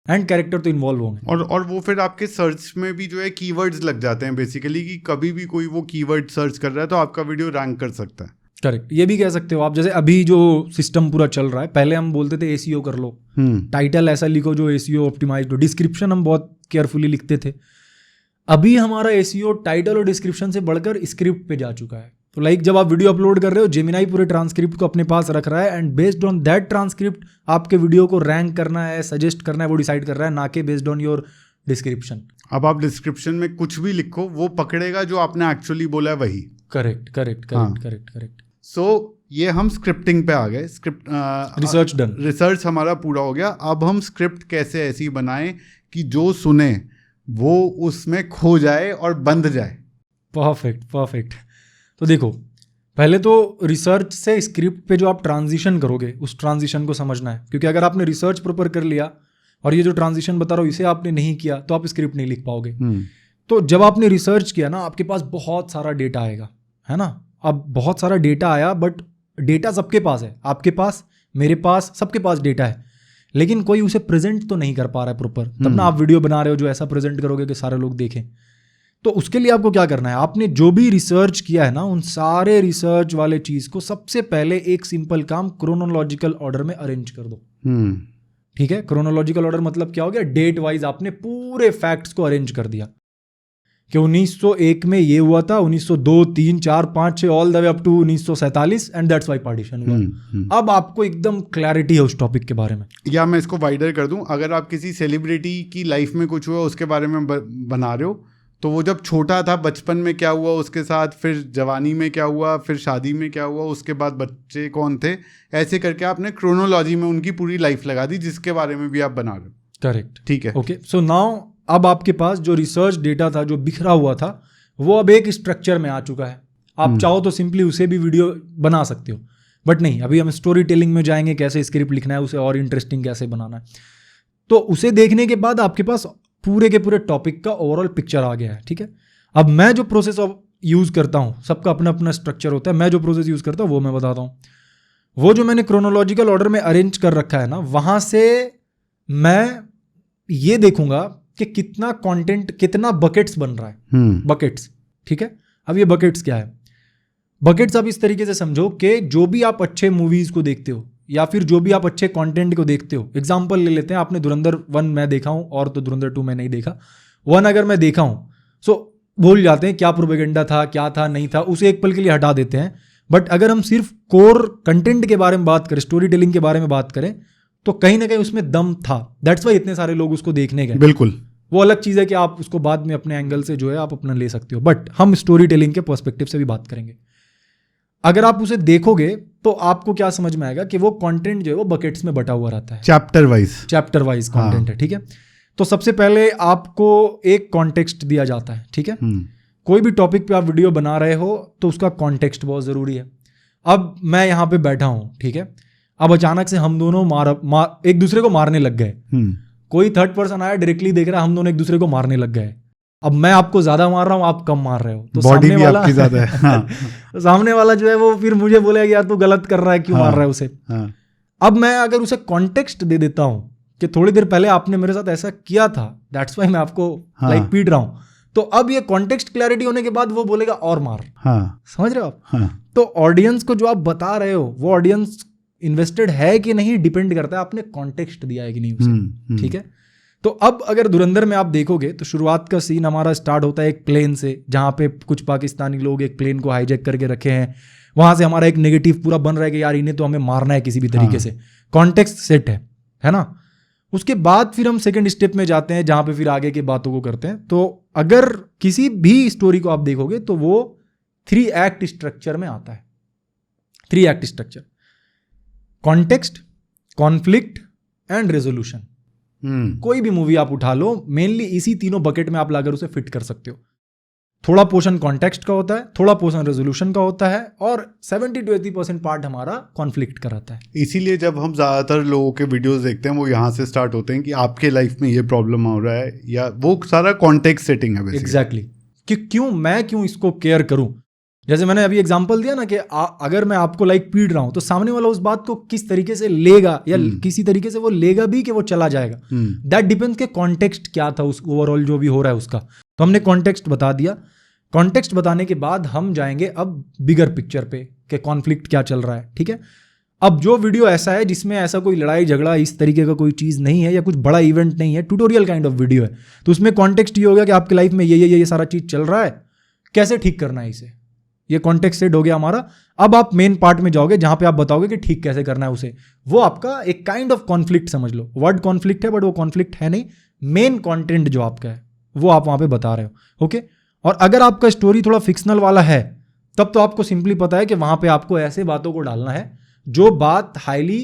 [SPEAKER 2] एंड कैरेक्टर तो इन्वॉल्व होंगे।
[SPEAKER 1] और वो फिर आपके सर्च में भी जो है कीवर्ड्स लग जाते हैं बेसिकली, कि कभी भी कोई वो कीवर्ड सर्च कर रहा है तो आपका वीडियो रैंक कर सकता है।
[SPEAKER 2] करेक्ट, ये भी कह सकते हो आप। जैसे अभी जो सिस्टम पूरा चल रहा है, पहले हम बोलते थे एसीओ कर लो, टाइटल ऐसा लिखो जो एसीओ ऑप्टिमाइज्ड हो, डिस्क्रिप्शन हम बहुत केयरफुली लिखते थे। अभी हमारा एसीओ टाइटल और डिस्क्रिप्शन से बढ़कर स्क्रिप्ट पे जा चुका है। तो लाइक जब आप वीडियो अपलोड कर रहे हो, जेमिनाई पूरे ट्रांसक्रिप्ट को अपने पास रख रहा है, and based on that transcript आपके वीडियो को रैंक करना है, सजेस्ट करना है, वो डिसाइड कर रहा है, ना कि बेस्ड ऑन योर डिस्क्रिप्शन।
[SPEAKER 1] अब आप डिस्क्रिप्शन में कुछ भी लिखो, वो पकड़ेगा जो आपने एक्चुअली बोला है वही।
[SPEAKER 2] करेक्ट।
[SPEAKER 1] सो ये हम स्क्रिप्टिंग पे आ गए।
[SPEAKER 2] रिसर्च डन,
[SPEAKER 1] रिसर्च हमारा पूरा हो गया। अब हम स्क्रिप्ट कैसे ऐसी बनाएं कि जो सुने वो उसमें खो जाए और बंध जाए।
[SPEAKER 2] परफेक्ट। तो देखो, पहले तो रिसर्च से स्क्रिप्ट पे जो आप ट्रांजिशन करोगे, उस ट्रांजिशन को समझना है, क्योंकि अगर आपने रिसर्च प्रॉपर कर लिया और ये जो ट्रांजिशन बता रहा हूँ इसे आपने नहीं किया तो आप स्क्रिप्ट नहीं लिख पाओगे। तो जब आपने रिसर्च किया ना, आपके पास बहुत सारा डेटा आएगा, है ना। अब बहुत सारा डेटा आया, बट डेटा सबके पास है, आपके पास, मेरे पास, सबके पास डेटा है, लेकिन कोई उसे प्रेजेंट तो नहीं कर पा रहा है प्रॉपर। तब ना आप वीडियो बना रहे हो जो ऐसा प्रेजेंट करोगे कि सारे लोग देखें। तो उसके लिए आपको क्या करना है, आपने जो भी रिसर्च किया है ना, उन सारे रिसर्च वाले चीज को सबसे पहले एक सिंपल काम, क्रोनोलॉजिकल ऑर्डर में अरेंज कर दो। ठीक है, क्रोनोलॉजिकल ऑर्डर मतलब क्या हो गया, डेट वाइज आपने पूरे फैक्ट्स को अरेंज कर दिया कि 1901 में ये हुआ था, 1902, 3, 4, 5, 6 all the way up to 1947, and that's why partition हुआ। अब आपको एकदम क्लैरिटी है उस टॉपिक के बारे में। या
[SPEAKER 1] मैं इसको वाइडर कर दूं, अगर आप किसी सेलिब्रिटी की लाइफ में कुछ हुआ उसके बारे में बना रहे हो, तो वो जब छोटा था बचपन में क्या हुआ उसके साथ, फिर जवानी में क्या हुआ, फिर शादी में क्या हुआ, उसके बाद बच्चे कौन थे, ऐसे करके आपने क्रोनोलॉजी में उनकी पूरी लाइफ लगा दी जिसके बारे में भी आप बना रहे हो।
[SPEAKER 2] करेक्ट,
[SPEAKER 1] ठीक है,
[SPEAKER 2] ओके। सो नाउ अब आपके पास जो रिसर्च डेटा था, जो बिखरा हुआ था, वो अब एक स्ट्रक्चर में आ चुका है। आप चाहो तो सिंपली उसे भी वीडियो बना सकते हो, बट नहीं, अभी हम स्टोरी टेलिंग में जाएंगे, कैसे स्क्रिप्ट लिखना है, उसे और इंटरेस्टिंग कैसे बनाना है। तो उसे देखने के बाद आपके पास पूरे के पूरे टॉपिक का ओवरऑल पिक्चर आ गया है, ठीक है। अब मैं जो प्रोसेस ऑफ यूज़ करता हूँ, सबका अपना अपना स्ट्रक्चर होता है, मैं जो प्रोसेस यूज़ करता हूँ वो मैं बताता हूँ। वो जो मैंने क्रोनोलॉजिकल ऑर्डर में अरेंज कर रखा है ना, वहाँ से मैं ये देखूंगा कि कितना कंटेंट, कितना बकेट्स बन रहा है, बकेट्स, ठीक है। अब ये बकेट्स क्या है? बकेट्स आप इस तरीके से समझो कि जो भी आप अच्छे मूवीज़ को देखते हो या फिर जो भी आप अच्छे कंटेंट को देखते हो, एग्जांपल ले लेते हैं, आपने धुरंधर 1 मैं देखा हूँ और तो धुरंधर 2 मैं नहीं देखा। 1 अगर मैं देखा हूँ सो भूल जाते हैं क्या प्रोपेगेंडा था, क्या था, नहीं था, उसे एक पल के लिए हटा देते हैं। बट अगर हम सिर्फ कोर कंटेंट के बारे में बात करें, स्टोरी टेलिंग के बारे में बात करें, तो कहीं ना कहीं उसमें दम था। दैट्स वाई इतने सारे लोग उसको देखने गए।
[SPEAKER 1] बिल्कुल,
[SPEAKER 2] वो अलग चीज़ है कि आप उसको बाद में अपने एंगल से जो है आप अपना ले सकते हो, बट हम स्टोरी टेलिंग के पर्सपेक्टिव से भी बात करेंगे। अगर आप उसे देखोगे तो आपको क्या समझ में आएगा कि वो कंटेंट जो है वो बकेट्स में बटा हुआ रहता है, चैप्टर वाइज कंटेंट है, ठीक है। तो सबसे पहले आपको एक कॉन्टेक्स्ट दिया जाता है, ठीक है। कोई भी टॉपिक पे आप वीडियो बना रहे हो तो उसका कॉन्टेक्स्ट बहुत ज़रूरी है। अब मैं यहाँ पे बैठा हूँ, ठीक है, अब अचानक से हम दोनों एक दूसरे को मारने लग गए। कोई थर्ड पर्सन आया, डायरेक्टली देख रहा है, हम दोनों एक दूसरे को मारने लग गए। अब मैं आपको ज्यादा मार रहा हूँ, आप कम मार रहे हो, तो
[SPEAKER 1] बॉडी भी आपकी ज्यादा है।
[SPEAKER 2] हाँ। सामने वाला जो है वो फिर मुझे बोलेगा यार तू गलत कर रहा है, क्यों मार रहा है उसे। अब मैं अगर उसे कॉन्टेक्स्ट दे देता हूँ कि थोड़ी देर पहले आपने मेरे साथ ऐसा किया था, दैट्स वाई मैं आपको लाइक पीट रहा हूँ, तो अब ये कॉन्टेक्स्ट क्लैरिटी होने के बाद वो बोलेगा और मार। समझ रहे हो आप? तो ऑडियंस को जो आप बता रहे हो वो ऑडियंस इन्वेस्टेड है कि नहीं डिपेंड करता है आपने कॉन्टेक्स्ट दिया है कि नहीं उसे, ठीक है। तो अब अगर धुरंधर में आप देखोगे तो शुरुआत का सीन हमारा स्टार्ट होता है एक प्लेन से, जहाँ पे कुछ पाकिस्तानी लोग एक प्लेन को हाईजैक करके रखे हैं। वहां से हमारा एक नेगेटिव पूरा बन रहा है कि यार इन्हें तो हमें मारना है किसी भी तरीके से, कॉन्टेक्स्ट सेट है ना। उसके बाद फिर हम सेकंड स्टेप में जाते हैं जहाँ पे फिर आगे की बातों को करते हैं। तो अगर किसी भी स्टोरी को आप देखोगे तो वो 3 एक्ट स्ट्रक्चर में आता है। 3 act structure: context, conflict and resolution. कोई भी मूवी आप उठा लो, मेनली इसी तीनों बकेट में आप लाकर उसे फिट कर सकते हो। थोड़ा पोर्शन कॉन्टेक्स्ट का होता है, थोड़ा पोर्शन रेजोल्यूशन का होता है, और 70 to 80% पार्ट हमारा कॉन्फ्लिक्ट का रहता है।
[SPEAKER 1] इसीलिए जब हम ज़्यादातर लोगों के वीडियोस देखते हैं वो यहाँ से स्टार्ट होते हैं कि आपके लाइफ में ये प्रॉब्लम हो रहा है, या वो सारा कॉन्टेक्स्ट सेटिंग है।
[SPEAKER 2] एग्जैक्टली कि क्यों इसको केयर करूं। जैसे मैंने अभी एग्जांपल दिया ना कि अगर मैं आपको लाइक पीट रहा हूं तो सामने वाला उस बात को किस तरीके से लेगा, या किसी तरीके से वो लेगा भी कि वो चला जाएगा। दैट डिपेंड्स के कॉन्टेक्स्ट क्या था उस ओवरऑल जो भी हो रहा है उसका। तो हमने कॉन्टेक्स्ट बता दिया। कॉन्टेक्स्ट बताने के बाद हम जाएंगे अब बिगर पिक्चर पे कि कॉन्फ्लिक्ट क्या चल रहा है, ठीक है। अब जो वीडियो ऐसा है जिसमें ऐसा कोई लड़ाई झगड़ा इस तरीके का कोई चीज़ नहीं है या कुछ बड़ा इवेंट नहीं है, ट्यूटोरियल काइंड ऑफ वीडियो है, तो उसमें कॉन्टेक्स्ट ये हो गया कि आपकी लाइफ में ये सारा चीज़ चल रहा है, कैसे ठीक करना है इसे। ये कॉन्टेक्स्ट सेट हो गया हमारा। अब आप मेन पार्ट में जाओगे जहां पे आप बताओगे कि ठीक कैसे करना है उसे। वो आपका एक काइंड ऑफ कॉन्फ्लिक्ट समझ लो। वर्ड कॉन्फ्लिक्ट है बट वो कॉन्फ्लिक्ट है नहीं, मेन कंटेंट जो आपका है वो आप वहां पे बता रहे हो, ओके। और अगर आपका स्टोरी थोड़ा फिक्शनल वाला है तब तो आपको सिंपली पता है कि वहां पे आपको ऐसे बातों को डालना है जो बात हाईली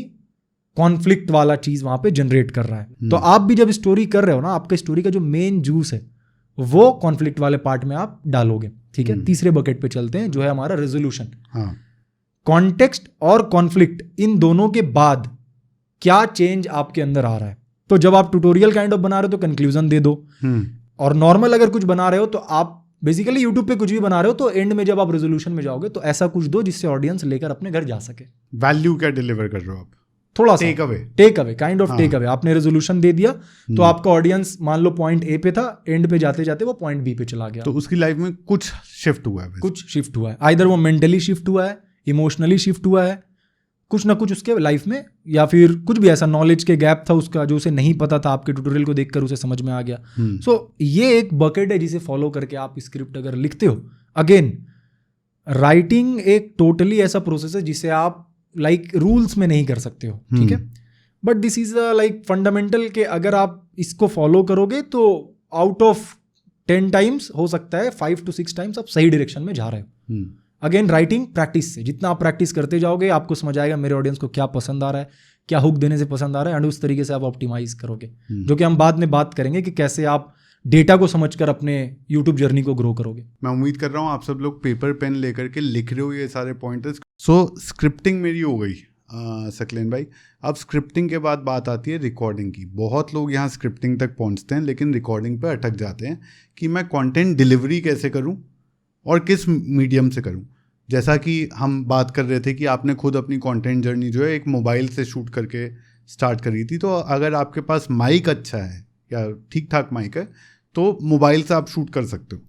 [SPEAKER 2] कॉन्फ्लिक्ट वाला चीज वहां पे जनरेट कर रहा है। तो आप भी जब स्टोरी कर रहे हो ना, आपका स्टोरी का जो मेन जूस है वो कॉन्फ्लिक्ट वाले पार्ट में आप डालोगे, ठीक है। तीसरे बकेट पे चलते हैं जो है हमारा रेजोल्यूशन। कॉन्टेक्स्ट और कॉन्फ्लिक्ट, इन दोनों के बाद क्या चेंज आपके अंदर आ रहा है। तो जब आप ट्यूटोरियल काइंड ऑफ बना रहे हो तो कंक्लूजन दे दो, और नॉर्मल अगर कुछ बना रहे हो तो आप बेसिकली यूट्यूब पे कुछ भी बना रहे हो तो एंड में जब आप रेजोल्यूशन में जाओगे तो ऐसा कुछ दो जिससे ऑडियंस लेकर अपने घर जा सके।
[SPEAKER 1] वैल्यू क्या डिलीवर कर रहे हो आप?
[SPEAKER 2] थोड़ा सा take away kind of take away. आपने रेजोल्यूशन दे दिया तो आपका ऑडियंस मान लो पॉइंट ए पे था, एंड पे जाते जाते वो पॉइंट बी पे चला गया,
[SPEAKER 1] तो उसकी लाइफ में कुछ शिफ्ट हुआ है।
[SPEAKER 2] कुछ शिफ्ट हुआ है, आइदर वो मेंटली शिफ्ट हुआ है, इमोशनली शिफ्ट हुआ है, कुछ ना कुछ उसके लाइफ में, या फिर कुछ भी ऐसा नॉलेज के गैप था उसका जो उसे नहीं पता था, आपके ट्यूटोरियल को देखकर उसे समझ में आ गया। सो ये एक बकेट है जिसे फॉलो करके आप स्क्रिप्ट अगर लिखते हो। अगेन राइटिंग एक टोटली ऐसा प्रोसेस है जिसे आप लाइक रूल्स में नहीं कर सकते हो, ठीक है। But this is like fundamental के अगर आप इसको फॉलो करोगे तो आउट ऑफ 10 टाइम्स हो सकता है 5 to 6 टाइम्स आप सही डायरेक्शन में जा रहे हो। अगेन राइटिंग प्रैक्टिस से, जितना आप प्रैक्टिस करते जाओगे आपको समझ आएगा मेरे ऑडियंस को क्या पसंद आ रहा है, क्या हुक देने से पसंद आ रहा है, एंड उस तरीके से आप ऑप्टिमाइज करोगे, जो कि हम बाद में बात करेंगे कि कैसे आप डेटा को समझकर अपने यूट्यूब जर्नी को ग्रो करोगे।
[SPEAKER 1] मैं उम्मीद कर रहा हूँ आप सब लोग पेपर पेन लेकर के लिख रहे हो ये सारे पॉइंटर्स। सो स्क्रिप्टिंग मेरी हो गई। सकलेन भाई, अब स्क्रिप्टिंग के बाद बात आती है रिकॉर्डिंग की। बहुत लोग यहाँ स्क्रिप्टिंग तक पहुँचते हैं लेकिन रिकॉर्डिंग पे अटक जाते हैं कि मैं कंटेंट डिलीवरी कैसे करूँ और किस मीडियम से करूँ। जैसा कि हम बात कर रहे थे कि आपने खुद अपनी कंटेंट जर्नी जो है एक मोबाइल से शूट करके स्टार्ट करी थी, तो अगर आपके पास माइक अच्छा है या ठीक ठाक माइक है तो मोबाइल से आप शूट कर सकते हो।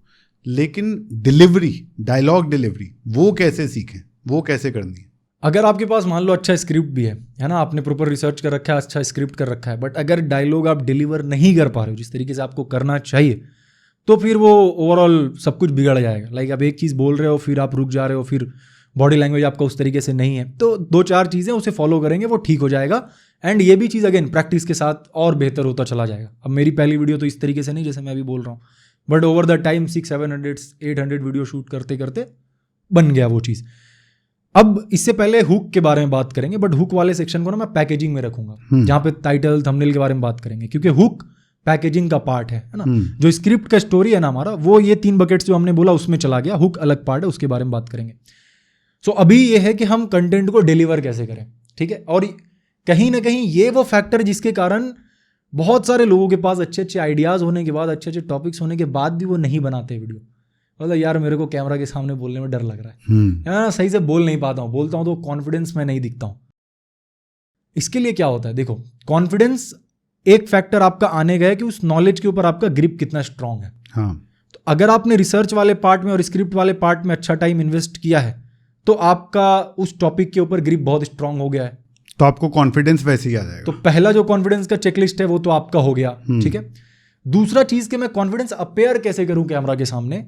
[SPEAKER 1] लेकिन डिलीवरी, डायलॉग डिलीवरी, वो कैसे सीखें, वो कैसे करनी है?
[SPEAKER 2] अगर आपके पास मान लो अच्छा स्क्रिप्ट भी है ना, आपने प्रॉपर रिसर्च कर रखा है, अच्छा स्क्रिप्ट कर रखा है, बट अगर डायलॉग आप डिलीवर नहीं कर पा रहे हो जिस तरीके से आपको करना चाहिए, तो फिर वो ओवरऑल सब कुछ बिगड़ जाएगा। लाइक आप एक चीज़ बोल रहे हो, फिर आप रुक जा रहे हो, फिर बॉडी लैंग्वेज आपका उस तरीके से नहीं है, तो 2-4 चीज़ें उसे फॉलो करेंगे, वो ठीक हो जाएगा। एंड ये भी चीज़ अगेन प्रैक्टिस के साथ और बेहतर होता चला जाएगा। अब मेरी पहली वीडियो तो इस तरीके से नहीं जैसे मैं अभी बोल रहा हूँ, but over the time 600-700-800 video shoot करते करते बन गया वो चीज़। अब इससे पहले हुक के बारे में बात करेंगे, बट हुक वाले सेक्शन को ना मैं पैकेजिंग में रखूंगा, जहाँ पे टाइटल थंबनेल के बारे में बात करेंगे, क्योंकि हुक पैकेजिंग का पार्ट है ना। जो स्क्रिप्ट का स्टोरी है ना हमारा, वो ये 3 बकेट्स जो हमने बोला उसमें चला गया, हुक अलग पार्ट है, उसके बारे में बात करेंगे। सो अभी ये है कि हम कंटेंट को डिलीवर कैसे करें, ठीक है। और कहीं ना कहीं ये वो फैक्टर जिसके कारण बहुत सारे लोगों के पास अच्छे अच्छे आइडियाज़ होने के बाद, अच्छे अच्छे टॉपिक्स होने के बाद भी वो नहीं बनाते वीडियो। मतलब यार मेरे को कैमरा के सामने बोलने में डर लग रहा है, यार सही से बोल नहीं पाता हूँ, बोलता हूँ तो कॉन्फिडेंस में नहीं दिखता हूँ। इसके लिए क्या होता है, देखो कॉन्फिडेंस एक फैक्टर आपका आने का है कि उस नॉलेज के ऊपर आपका ग्रिप कितना स्ट्रांग है। तो अगर आपने रिसर्च वाले पार्ट में और स्क्रिप्ट वाले पार्ट में अच्छा टाइम इन्वेस्ट किया है तो आपका उस टॉपिक के ऊपर ग्रिप बहुत स्ट्रांग हो गया है,
[SPEAKER 1] तो आपको कॉन्फिडेंस वैसे ही आ जाएगा।
[SPEAKER 2] तो पहला जो कॉन्फिडेंस का चेकलिस्ट है वो तो आपका हो गया, ठीक है। दूसरा चीज कि मैं कॉन्फिडेंस अपेयर कैसे करूं कैमरा के सामने,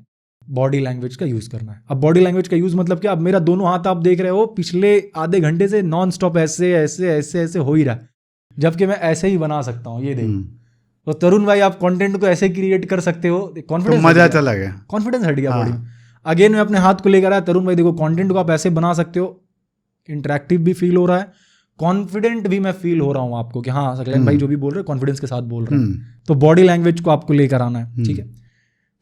[SPEAKER 2] बॉडी लैंग्वेज का यूज करना है। अब बॉडी लैंग्वेज का यूज मतलब क्या, अब मेरा दोनों हाथ आप देख रहे हो पिछले आधे घंटे से नॉन स्टॉप ऐसे ऐसे ऐसे ऐसे हो ही रहा है, जबकि मैं ऐसे ही बना सकता हूँ, ये देखो। तो तरुण भाई आप कंटेंट को ऐसे क्रिएट कर सकते हो, कॉन्फिडेंस
[SPEAKER 1] तो मजा चला गया,
[SPEAKER 2] कॉन्फिडेंस हट गया बॉडी में। अगेन मैं अपने हाथ को लेकर आया, तरुण भाई देखो कंटेंट को आप ऐसे बना सकते हो, इंटरेक्टिव भी फील हो रहा है, कॉन्फिडेंट भी मैं फील हो रहा हूँ आपको कि हाँ सकलेन भाई जो भी बोल रहे हैं कॉन्फिडेंस के साथ बोल रहे हैं। तो बॉडी लैंग्वेज को आपको लेकर आना है, ठीक है।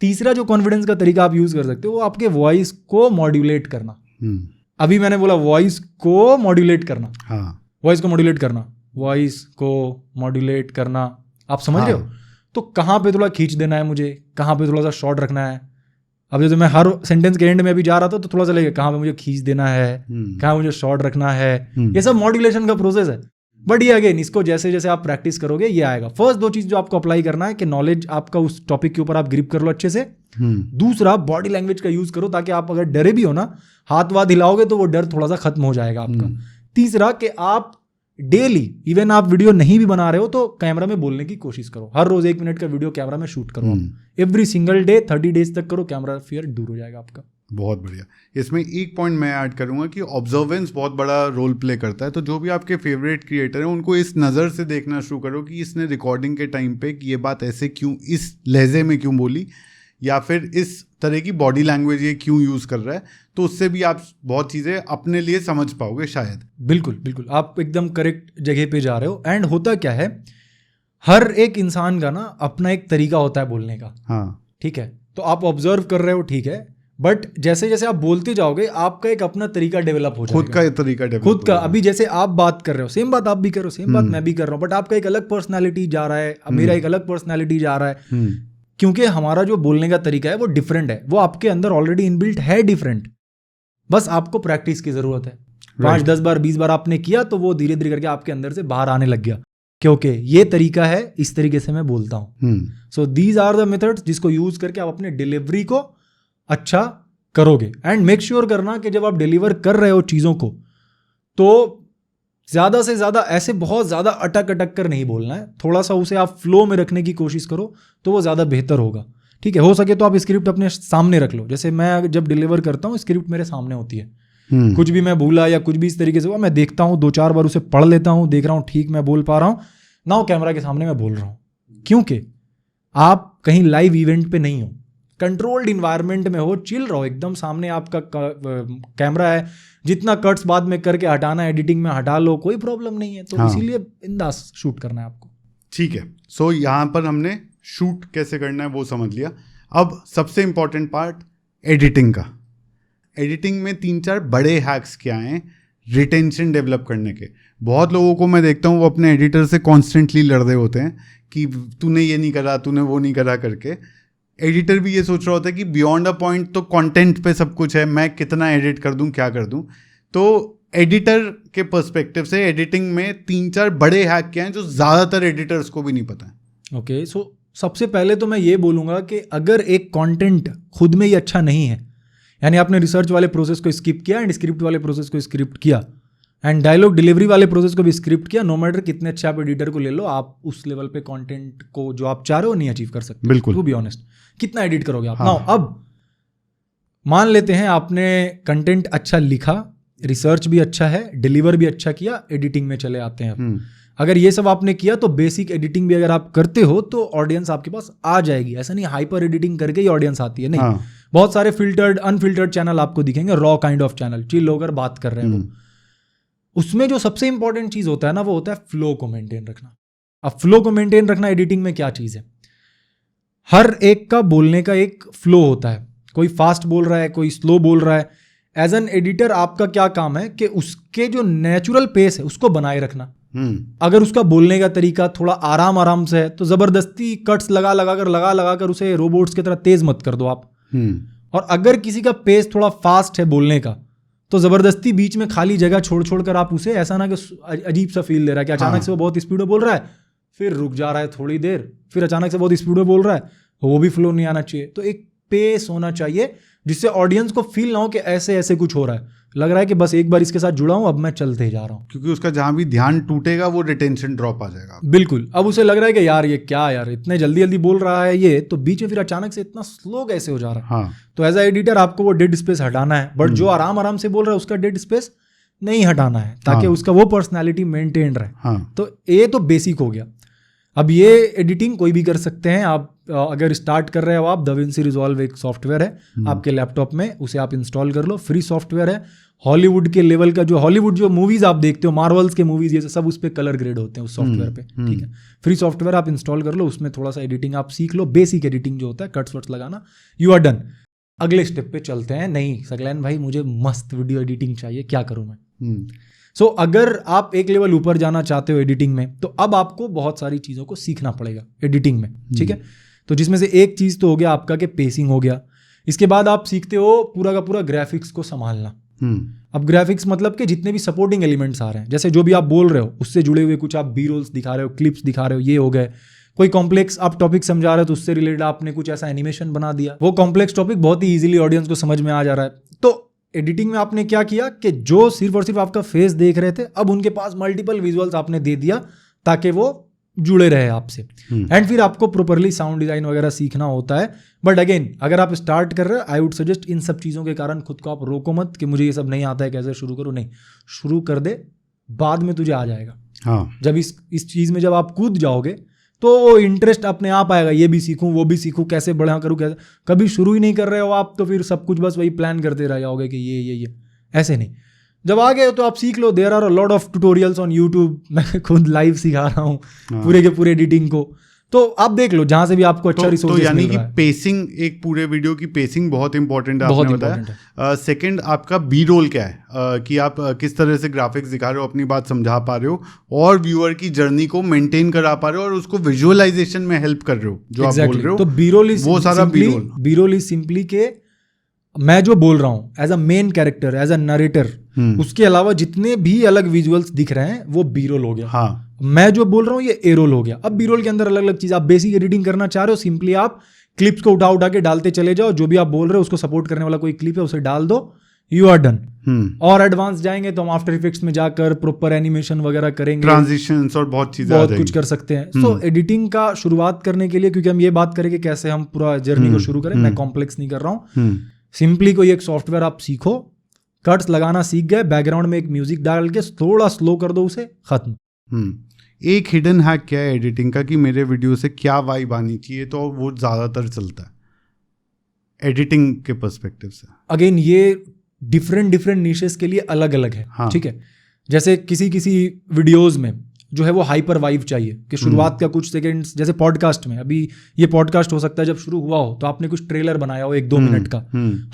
[SPEAKER 2] तीसरा जो कॉन्फिडेंस का तरीका आप यूज कर सकते हो वो आपके वॉइस को मॉड्यूलेट करना। अभी मैंने बोला वॉइस को मॉड्यूलेट करना, वॉइस को मॉड्यूलेट करना, वॉइस को मॉड्यूलेट करना, आप समझ रहे हो। तो कहाँ पे थोड़ा खींच देना है मुझे, कहाँ पे थोड़ा सा शॉर्ट रखना है। अब जैसे मैं हर सेंटेंस के एंड में अभी जा रहा था तो थोड़ा सा लगेगा कहाँ पे मुझे खींच देना है, कहाँ मुझे शॉर्ट रखना है, ये सब मॉड्यूलेशन का प्रोसेस है। बट ये अगेन इसको जैसे जैसे आप प्रैक्टिस करोगे ये आएगा। फर्स्ट 2 चीज जो आपको अप्लाई करना है कि नॉलेज आपका उस टॉपिक के ऊपर आप ग्रिप कर लो अच्छे से। दूसरा बॉडी लैंग्वेज का यूज करो ताकि आप अगर डरे भी हो ना, हाथ वाथ हिलाओगे तो वो डर थोड़ा सा खत्म हो जाएगा आपका। तीसरा कि आप डेली इवन आप वीडियो नहीं भी बना रहे हो तो कैमरा में बोलने की कोशिश करो, हर रोज 1 मिनट का वीडियो कैमरा में शूट करो, एवरी सिंगल डे 30 डेज तक करो, कैमरा फियर दूर हो जाएगा आपका।
[SPEAKER 1] बहुत बढ़िया। इसमें एक पॉइंट मैं ऐड करूंगा कि ऑब्जर्वेंस बहुत बड़ा रोल प्ले करता है। तो जो भी आपके फेवरेट क्रिएटर हैं उनको इस नज़र से देखना शुरू करो कि इसने रिकॉर्डिंग के टाइम पे ये बात ऐसे क्यों, इस लहजे में क्यों बोली, या फिर इस तरह की बॉडी लैंग्वेज ये क्यों यूज़ कर रहा है। तो उससे भी आप बहुत चीज़ें अपने लिए समझ पाओगे शायद।
[SPEAKER 2] बिल्कुल बिल्कुल, आप एकदम करेक्ट जगह पे जा रहे हो। एंड होता क्या है, हर एक इंसान का ना अपना एक तरीका होता है बोलने का,
[SPEAKER 1] हाँ
[SPEAKER 2] ठीक है। तो आप ऑब्जर्व कर रहे हो, ठीक है, बट जैसे जैसे आप बोलते जाओगे आपका एक अपना तरीका डेवलप हो जाएगा,
[SPEAKER 1] खुद का तरीका डेवलप,
[SPEAKER 2] खुद का। अभी जैसे आप बात कर रहे हो सेम बात आप भी कर रहे हो, सेम बात मैं भी कर रहा हूँ, बट आपका एक अलग पर्सनैलिटी जा रहा है, अब मेरा एक अलग पर्सनैलिटी जा रहा है, क्योंकि हमारा जो बोलने का तरीका है वो डिफरेंट है, वो आपके अंदर ऑलरेडी इनबिल्ट है डिफरेंट, बस आपको प्रैक्टिस की जरूरत है। 5-10 बार 20 बार आपने किया तो वो धीरे धीरे करके आपके अंदर से बाहर आने लग गया, क्योंकि ये तरीका है, इस तरीके से मैं बोलता हूँ। So these are the methods जिसको यूज करके आप अपने डिलीवरी को अच्छा करोगे। एंड मेक श्योर करना कि जब आप डिलीवर कर रहे हो चीज़ों को तो ज़्यादा से ज़्यादा ऐसे बहुत ज़्यादा अटक अटक कर नहीं बोलना है, थोड़ा सा उसे आप फ्लो में रखने की कोशिश करो तो वो ज़्यादा बेहतर होगा, ठीक है। हो सके तो आप स्क्रिप्ट अपने सामने रख लो, जैसे मैं जब डिलीवर करता हूँ स्क्रिप्ट मेरे सामने होती है, कुछ भी मैं भूला या कुछ भी इस तरीके से हुआ मैं देखता हूँ, 2-4 बार उसे पढ़ लेता हूँ, देख रहा हूँ ठीक मैं बोल पा रहा हूँ ना, वो कैमरा के सामने मैं बोल रहा हूँ, क्योंकि आप कहीं लाइव इवेंट पे नहीं हो, कंट्रोल्ड इन्वायरमेंट में हो, चिल रहो एकदम, सामने आपका कैमरा है, जितना कट्स बाद में करके हटाना एडिटिंग में हटा लो, कोई प्रॉब्लम नहीं है। तो इसीलिए बिंदास शूट करना है आपको, ठीक है।
[SPEAKER 1] सो यहाँ पर हमने शूट कैसे करना है वो समझ लिया। अब सबसे इम्पॉर्टेंट पार्ट एडिटिंग का। एडिटिंग में 3-4 बड़े हैक्स क्या हैं रिटेंशन डेवलप करने के। बहुत लोगों को मैं देखता हूँ वो अपने एडिटर से कॉन्स्टेंटली लड़ रहे होते हैं कि तूने ये नहीं करा, तूने वो नहीं करा करके। एडिटर भी ये सोच रहा होता है कि बियॉन्ड अ पॉइंट तो कंटेंट पे सब कुछ है, मैं कितना एडिट कर दूं, क्या कर दूं। तो एडिटर के पर्सपेक्टिव से एडिटिंग में 3-4 बड़े हैक क्या हैं जो ज़्यादातर एडिटर्स को भी नहीं पता है।
[SPEAKER 2] ओके, सो सबसे पहले तो मैं ये बोलूँगा कि अगर एक कंटेंट खुद में ही अच्छा नहीं है, यानी आपने रिसर्च वाले प्रोसेस को स्किप किया एंड स्क्रिप्ट वाले प्रोसेस को स्क्रिप्ट किया एंड डायलॉग डिलीवरी वाले प्रोसेस को भी स्क्रिप्ट किया, नो मैटर कितने अच्छे आप एडिटर को ले लो, आप उस लेवल पे कंटेंट को जो आप चाह रहे हो नहीं अचीव कर सकते।
[SPEAKER 1] बिल्कुल,
[SPEAKER 2] टू बी ऑनेस्ट, कितना एडिट करोगे आप?
[SPEAKER 1] हाँ।
[SPEAKER 2] नाउ अब मान लेते हैं आपने कंटेंट अच्छा लिखा, रिसर्च भी अच्छा है, डिलीवर भी अच्छा किया, एडिटिंग में चले आते हैं। अगर ये सब आपने किया तो बेसिक एडिटिंग भी अगर आप करते हो तो ऑडियंस आपके पास आ जाएगी। ऐसा नहीं हाइपर एडिटिंग करके ही ऑडियंस आती है, नहीं।
[SPEAKER 1] हाँ।
[SPEAKER 2] बहुत सारे फिल्टर्ड अनफिल्टर्ड चैनल आपको दिखेंगे, raw kind of channel, chill होकर बात कर रहे हैं वो। उसमें जो सबसे इंपॉर्टेंट चीज होता है ना, वो होता है फ्लो को मेंटेन रखना। अब फ्लो को मेंटेन रखना एडिटिंग में क्या चीज है? हर एक का बोलने का एक फ्लो होता है, कोई फास्ट बोल रहा है, कोई स्लो बोल रहा है। एज एन एडिटर आपका क्या काम है कि उसके जो नेचुरल पेस है उसको बनाए रखना। अगर उसका बोलने का तरीका थोड़ा आराम आराम से है तो जबरदस्ती कट्स लगा कर उसे रोबोट्स की तरह तेज मत कर दो आप। और अगर किसी का पेस थोड़ा फास्ट है बोलने का तो जबरदस्ती बीच में खाली जगह छोड़ कर आप उसे ऐसा ना कि अजीब सा फील दे रहा है कि अचानक से वो बहुत स्पीड में बोल रहा है, फिर रुक जा रहा है थोड़ी देर, फिर अचानक से बहुत स्पीड में बोल रहा है, वो भी फ्लो नहीं आना चाहिए। तो एक पेस होना चाहिए जिससे ऑडियंस को फील ना हो कि ऐसे ऐसे कुछ हो रहा है, लग रहा है कि बस एक बार इसके साथ जुड़ा हूं, अब मैं चलते जा रहा हूं।
[SPEAKER 1] क्योंकि उसका जहां भी ध्यान टूटेगा वो रिटेंशन ड्रॉप आ जाएगा।
[SPEAKER 2] बिल्कुल, अब उसे लग रहा है कि यार ये क्या यार इतने जल्दी जल्दी बोल रहा है ये, तो बीच में फिर अचानक से इतना स्लो कैसे हो जा रहा है।
[SPEAKER 1] हाँ।
[SPEAKER 2] तो एज अ एडिटर आपको वो डेड स्पेस हटाना है, बट जो आराम आराम से बोल रहा है उसका डेड स्पेस नहीं हटाना है ताकि उसका वो पर्सनैलिटी मेंटेन रहे।
[SPEAKER 1] हाँ।
[SPEAKER 2] तो ये तो बेसिक हो गया। अब ये एडिटिंग कोई भी कर सकते हैं। आप अगर स्टार्ट कर रहे हो आप, DaVinci Resolve एक सॉफ्टवेयर है आपके लैपटॉप में, उसे आप इंस्टॉल कर लो, फ्री सॉफ्टवेयर है। हॉलीवुड के लेवल का जो हॉलीवुड जो मूवीज आप देखते हो, मार्वल्स के मूवीज, ये सब उस पर कलर ग्रेड होते हैं उस सॉफ्टवेयर पे, ठीक है। फ्री सॉफ्टवेयर आप इंस्टॉल कर लो, उसमें थोड़ा सा एडिटिंग आप सीख लो, बेसिक एडिटिंग जो होता है, कट्स वट्स लगाना, यू आर डन। अगले स्टेप पे चलते हैं। नहीं सकलैन भाई मुझे मस्त वीडियो एडिटिंग चाहिए, क्या करूँ मैं? सो अगर आप एक लेवल ऊपर जाना चाहते हो एडिटिंग में, तो अब आपको बहुत सारी चीज़ों को सीखना पड़ेगा एडिटिंग में, ठीक है। तो जिसमें से एक चीज़ तो हो गया आपका कि पेसिंग हो गया। इसके बाद आप सीखते हो पूरा का पूरा ग्राफिक्स को संभालना। अब ग्राफिक्स मतलब कि जितने भी सपोर्टिंग एलिमेंट्स आ रहे हैं, जैसे जो भी आप बोल रहे हो उससे जुड़े हुए कुछ आप बी रोल्स दिखा रहे हो, क्लिप्स दिखा रहे हो, ये हो गए। कोई कॉम्प्लेक्स आप टॉपिक समझा रहे हो तो उससे रिलेटेड आपने कुछ ऐसा एनिमेशन बना दिया, वो कॉम्प्लेक्स टॉपिक बहुत ही ईजिली ऑडियंस को समझ में आ जा रहा है। तो एडिटिंग में आपने क्या किया कि जो सिर्फ और सिर्फ आपका फेस देख रहे थे, अब उनके पास मल्टीपल विजुअल्स आपने दे दिया ताकि वो जुड़े रहे आपसे। एंड फिर आपको प्रॉपरली साउंड डिजाइन वगैरह सीखना होता है। बट अगेन अगर आप स्टार्ट कर रहे हो, आई वुड सजेस्ट इन सब चीज़ों के कारण खुद को आप रोको मत कि मुझे ये सब नहीं आता है, कैसे शुरू करूँ। नहीं, शुरू कर दे, बाद में तुझे आ जाएगा।
[SPEAKER 1] हाँ।
[SPEAKER 2] जब इस चीज़ में जब आप कूद जाओगे तो इंटरेस्ट अपने आप आएगा, ये भी सीखूं वो भी सीखूं, कैसे बढ़िया करूं, कैसे। कभी शुरू ही नहीं कर रहे हो आप तो फिर सब कुछ बस वही प्लान करते रह जाओगे कि ये ऐसे नहीं। जब आ गए तो आप सीख लो। There are a lot of tutorials on YouTube, मैं खुद लाइव सिखा रहा हूँ पूरे के पूरे एडिटिंग को, तो आप देख लो जहां से भी आपको अच्छा रिसोर्स मिल रहा है।
[SPEAKER 1] तो यानी कि पेसिंग, एक पूरे वीडियो की पेसिंग बहुत इंपॉर्टेंट है, आपने बताया। सेकंड आपका बी रोल क्या है, कि आप किस तरह से ग्राफिक्स दिखा रहे हो, अपनी बात समझा पा रहे हो और व्यूअर की जर्नी को मेंटेन करा पा रहे हो और उसको विजुअलाइजेशन में हेल्प कर रहे हो जो आप बोल रहे हो।
[SPEAKER 2] तो बी रोल इज
[SPEAKER 1] वो सारा बी रोल
[SPEAKER 2] इज सिंपली के मैं जो बोल रहा हूँ as a main character, as a narrator, उसके अलावा जितने भी अलग विजुअल्स दिख रहे हैं वो बी रोल हो गया।
[SPEAKER 1] हाँ।
[SPEAKER 2] मैं जो बोल रहा हूँ ये ए रोल हो गया। अब बी रोल के अंदर अलग अलग चीज, आप बेसिक एडिटिंग करना चाह रहे हो, सिंपली आप क्लिप्स को उठा के डालते चले जाओ, जो भी आप बोल रहे हो उसको सपोर्ट करने वाला कोई क्लिप है उसे डाल दो, यू आर डन। और एडवांस जाएंगे तो हम आफ्टर इफेक्ट्स में जाकर प्रॉपर एनिमेशन वगैरह करेंगे,
[SPEAKER 1] ट्रांजिशंस और बहुत चीजें,
[SPEAKER 2] बहुत कुछ कर सकते हैं। सो एडिटिंग का शुरुआत करने के लिए, क्योंकि हम ये बात करेंगे कैसे हम पूरा जर्नी को शुरू करें, मैं कॉम्प्लेक्स नहीं कर रहा हूँ, सिंपली कोई एक सॉफ्टवेयर आप सीखो, कट्स लगाना सीख गए, बैकग्राउंड में एक म्यूजिक डाल के थोड़ा स्लो कर दो उसे, खत्म।
[SPEAKER 1] एक हिडन हैक क्या है एडिटिंग का कि मेरे वीडियो से क्या वाइब आनी चाहिए, तो वो ज़्यादातर चलता है एडिटिंग के पर्सपेक्टिव से।
[SPEAKER 2] अगेन ये डिफरेंट निशेस के लिए अलग अलग है,
[SPEAKER 1] हाँ।
[SPEAKER 2] ठीक है। जैसे किसी वीडियोज में जो है वो हाइपर वाइब चाहिए कि शुरुआत का कुछ सेकंड्स, जैसे पॉडकास्ट में, अभी ये पॉडकास्ट हो सकता है जब शुरू हुआ हो तो आपने कुछ ट्रेलर बनाया हो 1-2 मिनट का,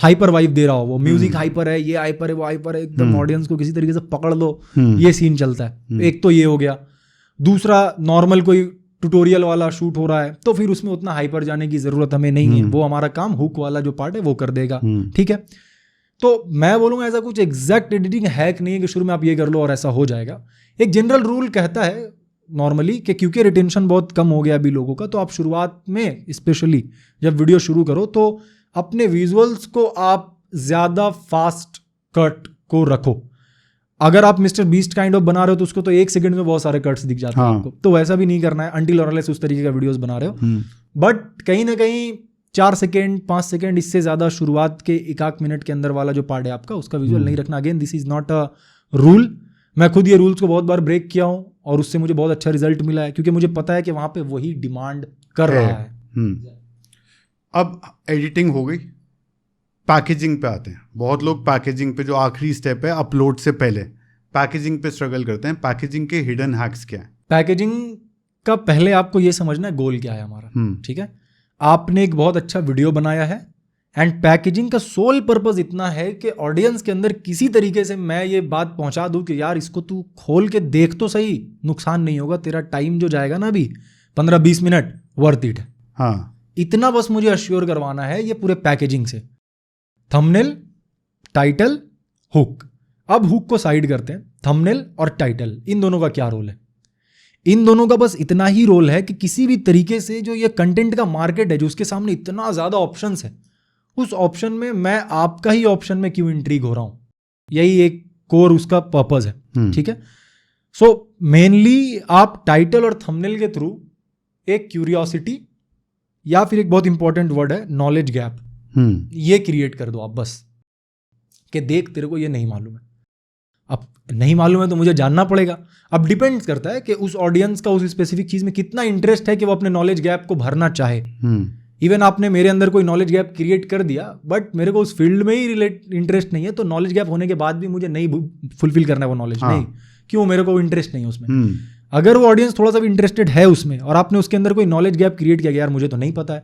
[SPEAKER 2] हाइपर वाइब दे रहा हो, वो म्यूजिक हाइपर है, ये हाइपर है, वो हाइपर है, एकदम ऑडियंस को किसी तरीके से पकड़ लो, ये सीन चलता है। एक तो ये हो गया। दूसरा, नॉर्मल कोई ट्यूटोरियल वाला शूट हो रहा है तो फिर उसमें उतना हाइपर जाने की जरूरत हमें नहीं है, वो हमारा काम हुक वाला जो पार्ट है वो कर देगा, ठीक है। तो मैं बोलूँगा ऐसा कुछ एग्जैक्ट एडिटिंग हैक नहीं है कि शुरू में आप ये कर लो और ऐसा हो जाएगा। एक जनरल रूल कहता है नॉर्मली कि क्योंकि रिटेंशन बहुत कम हो गया अभी लोगों का, तो आप शुरुआत में स्पेशली जब वीडियो शुरू करो तो अपने विजुअल्स को आप ज़्यादा फास्ट कट को रखो। अगर आप मिस्टर बीस्ट काइंड ऑफ बना रहे हो तो उसको तो 1 सेकंड में बहुत सारे कट्स दिख जाते हैं आपको, तो वैसा भी नहीं करना है अनटिल और अनलेस उस तरीके का वीडियोस बना रहे हो। बट कहीं ना कहीं 4 सेकंड 5 सेकंड इससे ज़्यादा शुरुआत के 1-1 मिनट के अंदर वाला जो पार्ट है आपका उसका विजुअल नहीं रखना। Again this is not a rule, मैं खुद ये रूल्स को बहुत बार ब्रेक किया हूँ और उससे मुझे बहुत अच्छा रिजल्ट मिला है, क्योंकि मुझे पता है कि वहाँ पे वही डिमांड कर रहा है।
[SPEAKER 1] अब एडिटिंग हो गई, पैकेजिंग पे आते हैं। बहुत लोग पैकेजिंग पे, जो आखिरी स्टेप है अपलोड से पहले, पैकेजिंग पे स्ट्रगल करते हैं। पैकेजिंग के हिडन हैक्स क्या है?
[SPEAKER 2] पैकेजिंग का पहले आपको ये समझना है गोल क्या है हमारा, ठीक है। आपने एक बहुत अच्छा वीडियो बनाया है एंड पैकेजिंग का सोल पर्पस इतना है कि ऑडियंस के अंदर किसी तरीके से मैं ये बात पहुंचा दूं कि यार इसको तू खोल के देख तो सही, नुकसान नहीं होगा, तेरा टाइम जो जाएगा ना अभी 15-20 मिनट वर्थ इट है।
[SPEAKER 1] हाँ,
[SPEAKER 2] इतना बस मुझे अश्योर करवाना है ये पूरे पैकेजिंग से। Thumbnail, title, hook. अब हुक को साइड करते हैं। थंबनेल और टाइटल, इन दोनों का क्या रोल है? इन दोनों का बस इतना ही रोल है कि किसी भी तरीके से जो ये कंटेंट का मार्केट है, जो उसके सामने इतना ज़्यादा ऑप्शंस है, उस ऑप्शन में मैं आपका ही ऑप्शन में क्यों इंट्रीग हो रहा हूँ, यही एक कोर उसका पर्पस है, ठीक है। सो मेनली आप टाइटल और थंबनेल के थ्रू एक क्यूरियोसिटी या फिर एक बहुत इंपॉर्टेंट वर्ड है नॉलेज गैप, ये क्रिएट कर दो आप बस, कि देख तेरे को ये नहीं मालूम है। अब नहीं मालूम है तो मुझे जानना पड़ेगा। अब डिपेंड्स करता है कि उस ऑडियंस का उस स्पेसिफिक चीज में कितना इंटरेस्ट है कि वो अपने नॉलेज गैप को भरना चाहे। इवन आपने मेरे अंदर कोई नॉलेज गैप क्रिएट कर दिया बट मेरे को उस फील्ड में ही इंटरेस्ट नहीं है, तो नॉलेज गैप होने के बाद भी मुझे नहीं फुलफिल करना है वो नॉलेज। नहीं, क्यों? मेरे को इंटरेस्ट नहीं है उसमें। अगर वो ऑडियंस थोड़ा सा भी इंटरेस्टेड है उसमें और आपने उसके अंदर कोई नॉलेज गैप क्रिएट किया, यार मुझे तो नहीं पता है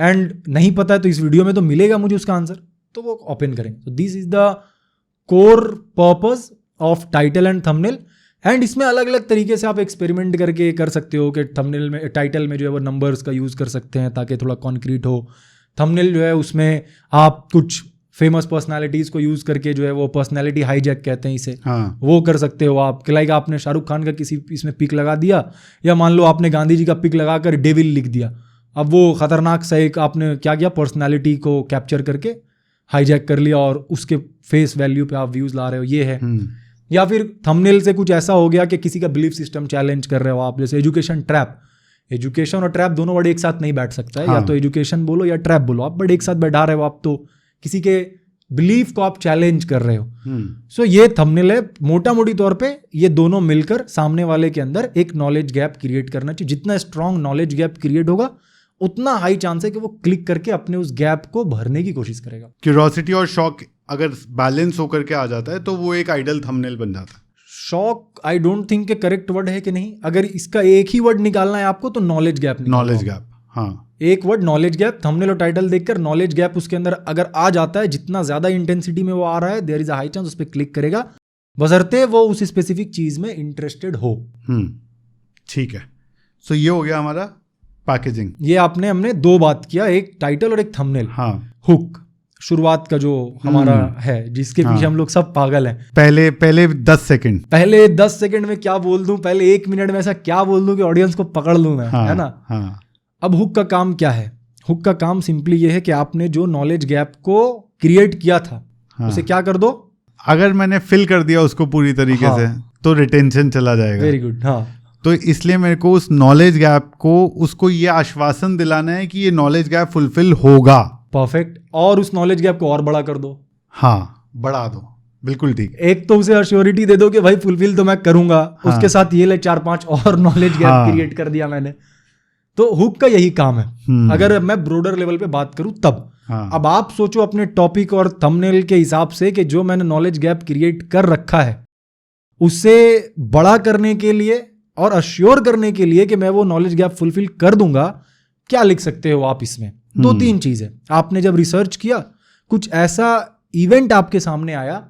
[SPEAKER 2] एंड नहीं पता है तो इस वीडियो में तो मिलेगा मुझे उसका आंसर, तो वो ओपन करेंगे। तो this is the core purpose of title and thumbnail. And इसमें अलग अलग तरीके से आप एक्सपेरिमेंट करके कर सकते हो कि थंबनेल में, टाइटल में जो है वो नंबर्स का यूज़ कर सकते हैं ताकि थोड़ा कॉन्क्रीट हो। थंबनेल जो है उसमें आप कुछ फेमस पर्सनालिटीज़ को यूज़ करके जो है वो पर्सनालिटी हाईजैक कहते हैं इसे, वो कर सकते हो आप। लाइक आपने शाहरुख खान का किसी इसमें पिक लगा दिया, या मान लो आपने गांधी जी का पिक लगाकर डेविल लिख दिया। अब वो खतरनाक सा एक आपने क्या किया, पर्सनालिटी को कैप्चर करके हाईजैक कर लिया और उसके फेस वैल्यू पे आप व्यूज़ ला रहे हो, ये है। या फिर थंबनेल से कुछ ऐसा हो गया कि किसी का बिलीफ सिस्टम चैलेंज कर रहे हो आप, जैसे एजुकेशन ट्रैप। एजुकेशन और ट्रैप दोनों वर्ड एक साथ नहीं बैठ सकता है, या तो एजुकेशन बोलो या ट्रैप बोलो आप, बट एक साथ बैठा रहे हो आप, तो किसी के बिलीफ को आप चैलेंज कर रहे हो। सो ये थंबनेल है। मोटा मोटी तौर पे ये दोनों मिलकर सामने वाले के अंदर एक नॉलेज गैप क्रिएट करना चाहिए। जितना स्ट्रांग नॉलेज गैप क्रिएट होगा उतना हाई चांस है कि वो क्लिक करके अपने उस गैप को भरने की कोशिश करेगा।
[SPEAKER 1] क्यूरियोसिटी और शॉक अगर बैलेंस होकर के आ जाता है तो वो एक आइडल थंबनेल बन जाता है।
[SPEAKER 2] शॉक आई डोंट थिंक के करेक्ट वर्ड है कि नहीं। अगर इसका एक ही वर्ड निकालना है आपको तो नॉलेज गैप।
[SPEAKER 1] नॉलेज गैप, हाँ, एक
[SPEAKER 2] वर्ड नॉलेज गैप। थंबनेल और टाइटल देखकर नॉलेज गैप उसके अंदर अगर आ जाता है, जितना ज्यादा इंटेंसिटी में वो आ रहा है, there is a high chance उस पर क्लिक करेगा, बशर्ते वो उस स्पेसिफिक चीज में इंटरेस्टेड हो।
[SPEAKER 1] ठीक है। सो ये हो गया हमारा पैकेजिंग।
[SPEAKER 2] ये हमने 2 बात किया, एक टाइटल और एक थंबनेल।
[SPEAKER 1] हाँ,
[SPEAKER 2] हुक शुरुआत का जो हमारा है, जिसके पीछे हम लोग सब पागल हैं।
[SPEAKER 1] पहले 10
[SPEAKER 2] सेकंड में क्या बोल दूं, पहले 1 मिनट में ऐसा क्या बोल दूं कि ऑडियंस को पकड़ लूं मैं, है ना।
[SPEAKER 1] हाँ।
[SPEAKER 2] अब हुक का काम क्या है? हुक का काम सिंपली ये है कि आपने जो नॉलेज गैप को क्रिएट किया था, उसे क्या कर दो,
[SPEAKER 1] अगर मैंने फिल कर दिया उसको पूरी तरीके से तो रिटेंशन चला जाएगा।
[SPEAKER 2] Very good. हाँ,
[SPEAKER 1] तो इसलिए मेरे को उस नॉलेज गैप को, उसको ये आश्वासन दिलाना है कि ये नॉलेज गैप फुलफिल होगा।
[SPEAKER 2] परफेक्ट। और उस नॉलेज गैप को और बड़ा कर दो।
[SPEAKER 1] हाँ, बढ़ा दो, बिल्कुल ठीक।
[SPEAKER 2] एक तो उसे अश्योरिटी दे दो कि भाई फुलफिल तो मैं करूंगा, उसके साथ ये 4-5 और नॉलेज गैप क्रिएट कर दिया मैंने। तो हुक का यही काम है। अगर मैं ब्रॉडर लेवल पे बात करूं तब। अब आप सोचो अपने टॉपिक और थंबनेल के हिसाब से कि जो मैंने नॉलेज गैप क्रिएट कर रखा है उससे बड़ा करने के लिए और अश्योर करने के लिए कि मैं वो नॉलेज गैप फुलफिल कर दूंगा, क्या लिख सकते हो आप इसमें? 2-3 चीज़ है। आपने जब रिसर्च किया, कुछ ऐसा इवेंट आपके सामने आया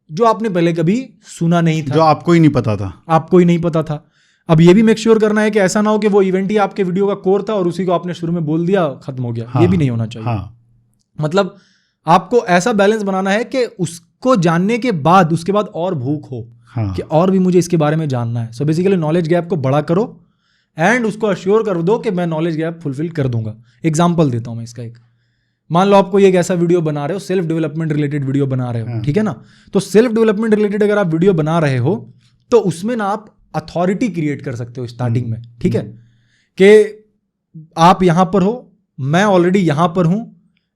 [SPEAKER 2] जो आपने पहले कभी सुना नहीं था,
[SPEAKER 1] जो आपको ही नहीं पता था,
[SPEAKER 2] आपको ही नहीं पता था। अब ये भी मेक श्योर करना है कि ऐसा ना हो कि वो इवेंट ही आपके वीडियो का कोर था और उसी को आपने शुरू में बोल दिया, खत्म हो गया।
[SPEAKER 1] हाँ,
[SPEAKER 2] ये भी नहीं होना चाहिए।
[SPEAKER 1] हाँ,
[SPEAKER 2] मतलब आपको ऐसा बैलेंस बनाना है कि उसको जानने के बाद, उसके बाद और भूख हो,
[SPEAKER 1] हाँ,
[SPEAKER 2] कि और भी मुझे इसके बारे में जानना है। सो बेसिकली नॉलेज गैप को बड़ा करो एंड उसको अश्योर कर दो कि मैं नॉलेज गैप फुलफिल कर दूंगा। एग्जाम्पल देता हूं मैं इसका एक। मान लो आपको एक ऐसा वीडियो बना रहे हो, सेल्फ डेवलपमेंट रिलेटेड वीडियो बना रहे हो, ठीक है ना? तो सेल्फ डेवलपमेंट रिलेटेड अगर आप वीडियो बना रहे हो तो उसमें ना आप अथॉरिटी क्रिएट कर सकते हो स्टार्टिंग में, ठीक है? कि आप यहां पर हो, मैं ऑलरेडी यहां पर हूं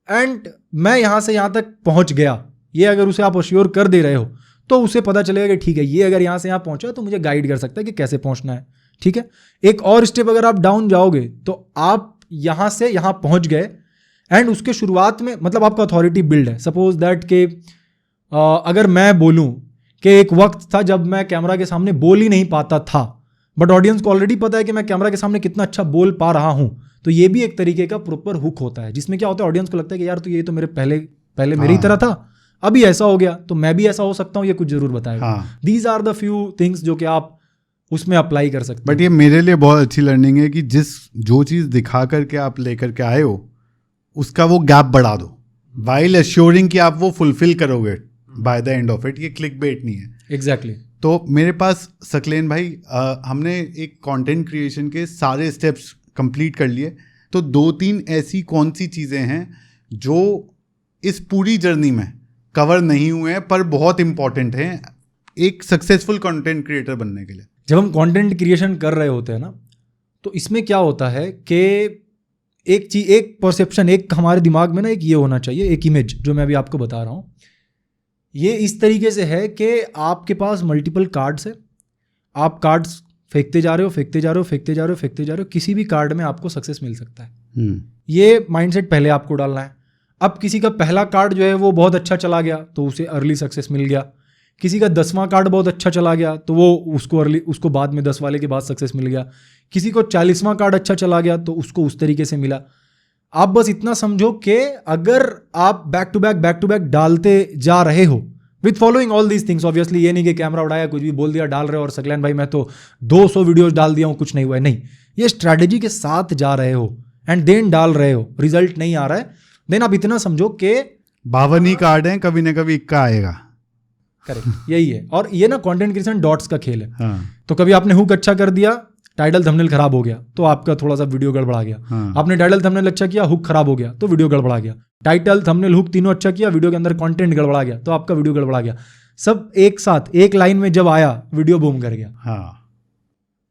[SPEAKER 2] एंड मैं यहां से यहां तक पहुंच गया। ये अगर उसे आप अश्योर कर दे रहे हो तो उसे पता चलेगा कि ठीक है, ये अगर यहां से यहां पहुंचा तो मुझे गाइड कर सकता है कि कैसे पहुंचना है, ठीक है? एक और स्टेप अगर आप डाउन जाओगे तो आप यहां से यहां पहुंच गए एंड उसके शुरुआत में मतलब आपका अथॉरिटी बिल्ड है। सपोज दैट के अगर मैं बोलूं कि एक वक्त था जब मैं कैमरा के सामने बोल ही नहीं पाता था, बट ऑडियंस को ऑलरेडी पता है कि मैं कैमरा के सामने कितना अच्छा बोल पा रहा हूं, तो ये भी एक तरीके का प्रॉपर हुक होता है, जिसमें क्या होता है, ऑडियंस को लगता है कि यार तो ये तो मेरे पहले मेरी तरह था, अभी ऐसा हो गया तो मैं भी ऐसा हो सकता हूं, ये कुछ जरूर बताएगा। These are the few things जो कि आप उसमें अप्लाई कर सकते हैं।
[SPEAKER 1] बट ये मेरे लिए बहुत अच्छी लर्निंग है कि जो चीज़ दिखा करके आप लेकर के आए हो उसका वो गैप बढ़ा दो, वाइल एश्योरिंग कि आप वो फुलफिल करोगे by the end of it. ये क्लिक बेट नहीं है।
[SPEAKER 2] एग्जैक्टली।
[SPEAKER 1] तो मेरे पास सकलेन भाई, हमने एक कंटेंट क्रिएशन के सारे स्टेप्स कंप्लीट कर लिए, तो 2-3 ऐसी कौन सी चीज़ें हैं जो इस पूरी जर्नी में कवर नहीं हुए हैं पर बहुत इंपॉर्टेंट हैं एक सक्सेसफुल कंटेंट क्रिएटर बनने के लिए?
[SPEAKER 2] जब हम कंटेंट क्रिएशन कर रहे होते हैं ना, तो इसमें क्या होता है कि एक चीज, एक परसेप्शन, एक हमारे दिमाग में ना एक ये होना चाहिए, एक इमेज जो मैं अभी आपको बता रहा हूँ, ये इस तरीके से है कि आपके पास मल्टीपल कार्ड्स है, आप कार्ड्स फेंकते जा रहे हो, फेंकते जा रहे हो, फेंकते जा रहे हो, फेंकते जा रहे हो, किसी भी कार्ड में आपको सक्सेस मिल सकता है। ये माइंडसेट पहले आपको डालना है। अब किसी का पहला कार्ड जो है वो बहुत अच्छा चला गया तो उसे अर्ली सक्सेस मिल गया, किसी का 10वां कार्ड बहुत अच्छा चला गया तो वो उसको बाद में 10 वाले के बाद सक्सेस मिल गया, किसी को 40वां कार्ड अच्छा चला गया तो उसको उस तरीके से मिला। आप बस इतना समझो कि अगर आप बैक टू बैक डालते जा रहे हो with following all these things, obviously ये नहीं कि कैमरा उड़ाया, कुछ भी बोल दिया, डाल रहे हो और सकलैन भाई मैं तो 200 वीडियोज डाल दिया हूँ, कुछ नहीं हुआ है। नहीं, ये स्ट्रैटेजी के साथ जा रहे हो एंड देन डाल रहे हो, रिजल्ट नहीं आ रहा है, देन आप इतना समझो कि
[SPEAKER 1] 52 ही कार्ड हैं, कभी ना कभी इक्का आएगा।
[SPEAKER 2] करेक्ट, यही है। और ये ना कंटेंट क्रिएशन डॉट्स का खेल है।
[SPEAKER 1] हाँ।
[SPEAKER 2] तो कभी आपने हुक अच्छा कर दिया, टाइटल थंबनेल खराब हो गया तो आपका थोड़ा सा वीडियो गड़बड़ा गया।
[SPEAKER 1] हाँ।
[SPEAKER 2] आपने टाइटल थंबनेल अच्छा किया, हुक खराब हो गया तो वीडियो गड़बड़ा गया। टाइटल थंबनेल हुक तीनों अच्छा किया, वीडियो के अंदर कंटेंट गड़बड़ा गया तो आपका वीडियो गड़बड़ा गया। सब एक साथ एक लाइन में जब आया, वीडियो बूम कर गया।
[SPEAKER 1] हाँ।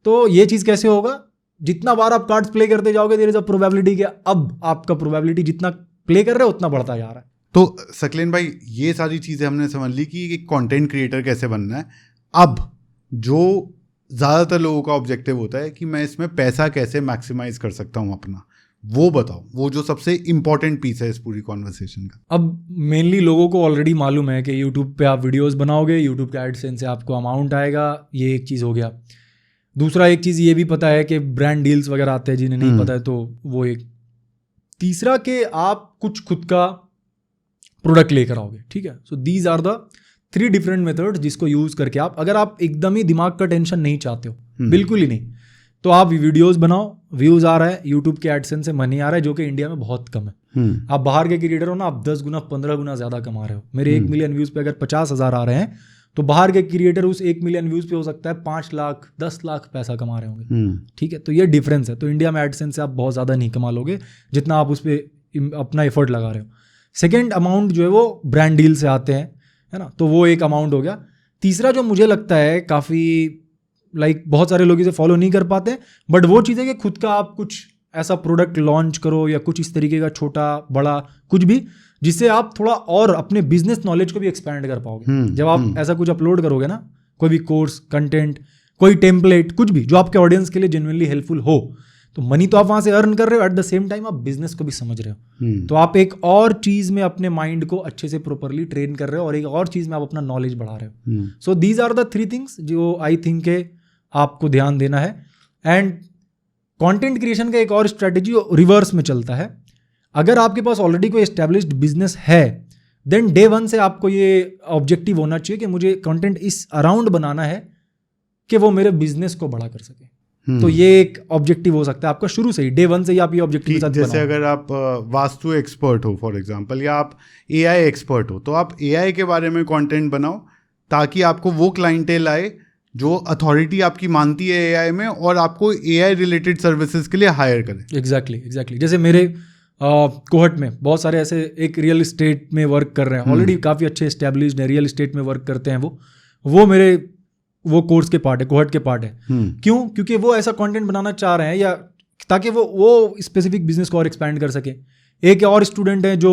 [SPEAKER 2] तो ये चीज कैसे होगा? जितना बार आप कार्ड्स प्ले करते जाओगे, देयर इज अ प्रोबेबिलिटी कि अब आपका प्रोबेबिलिटी जितना प्ले कर रहे हो उतना बढ़ता जा रहा है।
[SPEAKER 1] तो सकलेन भाई, ये सारी चीज़ें हमने समझ ली कि एक कंटेंट क्रिएटर कैसे बनना है। अब जो ज़्यादातर लोगों का ऑब्जेक्टिव होता है कि मैं इसमें पैसा कैसे मैक्सिमाइज कर सकता हूँ अपना, वो बताओ, वो जो सबसे इंपॉर्टेंट पीस है इस पूरी कॉन्वर्सेशन का।
[SPEAKER 2] अब मेनली लोगों को ऑलरेडी मालूम है कि यूट्यूब पे आप वीडियोस बनाओगे, यूट्यूब के एडसेंस से आपको अमाउंट आएगा, ये एक चीज़ हो गया। दूसरा एक चीज़ ये भी पता है कि ब्रांड डील्स वगैरह आते हैं, जिन्हें नहीं पता है तो वो एक। तीसरा कि आप कुछ खुद का प्रोडक्ट लेकर आओगे, ठीक है। So these are the 3 different methods जिसको यूज करके आप, अगर आप एकदम ही दिमाग का टेंशन नहीं चाहते हो, बिल्कुल ही नहीं, तो आप वीडियोस बनाओ, व्यूज आ रहा है, यूट्यूब के एडसेंस से मनी आ रहा है, जो कि इंडिया में बहुत कम है। आप बाहर के क्रिएटर हो ना, आप 10 गुना 15 गुना ज्यादा कमा रहे हो। मेरे 1 मिलियन व्यूज पे अगर 50,000 आ रहे हैं तो बाहर के क्रिएटर उस 1 मिलियन व्यूज पे हो सकता है 5 लाख 10 लाख पैसा कमा रहे होंगे, ठीक है। तो ये डिफरेंस है। तो इंडिया में एडसेंस से आप बहुत ज़्यादा नहीं कमा लोगे जितना आप उस पर अपना एफर्ट लगा रहे हो। सेकेंड अमाउंट जो है वो ब्रांड डील से आते हैं, है ना, तो वो एक अमाउंट हो गया। तीसरा जो मुझे लगता है काफ़ी बहुत सारे लोग इसे फॉलो नहीं कर पाते, बट वो चीज़ है कि खुद का आप कुछ ऐसा प्रोडक्ट लॉन्च करो या कुछ इस तरीके का छोटा बड़ा कुछ भी, जिससे आप थोड़ा और अपने बिजनेस नॉलेज को भी एक्सपैंड कर पाओगे। जब आप ऐसा कुछ अपलोड करोगे ना, कोई भी कोर्स, कंटेंट, कोई टेम्पलेट, कुछ भी जो आपके ऑडियंस के लिए जेन्युइनली हेल्पफुल हो, तो मनी तो आप वहाँ से अर्न कर रहे हो, एट द सेम टाइम आप बिजनेस को भी समझ रहे हो। तो आप एक और चीज़ में अपने माइंड को अच्छे से प्रॉपरली ट्रेन कर रहे हो और एक और चीज़ में आप अपना नॉलेज बढ़ा रहे हो। So these are the 3 things जो आई थिंक के आपको ध्यान देना है। एंड कंटेंट क्रिएशन का एक और स्ट्रेटजी रिवर्स में चलता है। अगर आपके पास ऑलरेडी कोई एस्टेब्लिश्ड बिजनेस है, देन डे वन से आपको ये ऑब्जेक्टिव होना चाहिए कि मुझे कंटेंट इस अराउंड बनाना है कि वो मेरे बिजनेस को बड़ा कर सके। तो ये एक ऑब्जेक्टिव हो सकता है आपका शुरू से ही, डे वन से ही आप ये ऑब्जेक्टिव के साथ
[SPEAKER 1] जैसे अगर आप वास्तु एक्सपर्ट हो फॉर एग्जांपल, या आप एआई एक्सपर्ट हो, तो आप एआई के बारे में कंटेंट बनाओ ताकि आपको वो क्लाइंटेल आए जो अथॉरिटी आपकी मानती है एआई में और आपको एआई रिलेटेड सर्विसेज के लिए हायर करे।
[SPEAKER 2] एग्जैक्टली। जैसे मेरे कोहट में बहुत सारे ऐसे एक रियल इस्टेट में वर्क कर रहे हैं, ऑलरेडी काफ़ी अच्छे एस्टेब्लिश्ड है, रियल इस्टेट में वर्क करते हैं वो मेरे वो कोर्स के पार्ट है, कोहट के पार्ट है। क्यों? क्योंकि वो ऐसा कंटेंट बनाना चाह रहे हैं या ताकि वो स्पेसिफिक बिजनेस को और एक्सपैंड कर सके। एक और स्टूडेंट है जो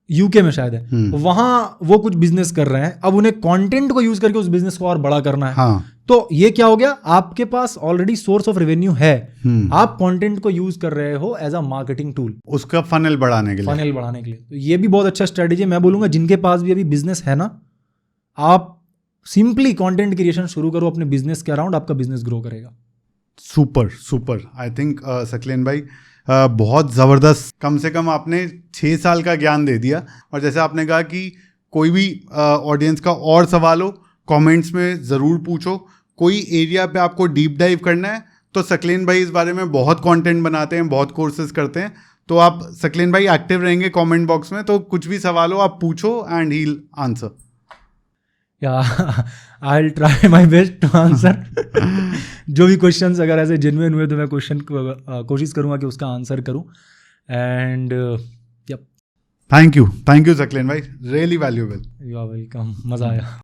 [SPEAKER 2] यूके में शायद है, वहाँ वो कुछ बिजनेस कर रहे हैं, अब उन्हें कंटेंट को यूज करके उस बिजनेस को और बड़ा करना है।
[SPEAKER 1] हाँ।
[SPEAKER 2] तो ये क्या हो गया, आपके पास ऑलरेडी सोर्स ऑफ रेवेन्यू है, आप कंटेंट को यूज कर रहे हो एज अ मार्केटिंग टूल,
[SPEAKER 1] उसका फनल बढ़ाने के लिए।
[SPEAKER 2] तो ये भी बहुत अच्छा स्ट्रेटेजी है। मैं बोलूंगा जिनके पास भी अभी बिजनेस है ना, आप सिंपली कंटेंट क्रिएशन शुरू करो अपने बिजनेस के अराउंड, आपका बिजनेस ग्रो करेगा।
[SPEAKER 1] सुपर। आई थिंक सकलेन भाई बहुत ज़बरदस्त, कम से कम आपने 6 साल का ज्ञान दे दिया। और जैसे आपने कहा कि कोई भी ऑडियंस का और सवाल हो कमेंट्स में ज़रूर पूछो, कोई एरिया पे आपको डीप डाइव करना है तो सकलेन भाई इस बारे में बहुत कंटेंट बनाते हैं, बहुत कोर्सेज करते हैं। तो आप सकलेन भाई एक्टिव रहेंगे कमेंट बॉक्स में, तो कुछ भी सवाल हो आप पूछो and he will answer.
[SPEAKER 2] I will try my best to answer. जो भी क्वेश्चंस अगर ऐसे जेन्युइन हुए तो मैं क्वेश्चन कोशिश करूंगा कि उसका आंसर करूं। एंड
[SPEAKER 1] थैंक यू सकलेन भाई, really valuable.
[SPEAKER 2] You are welcome, मज़ा आया।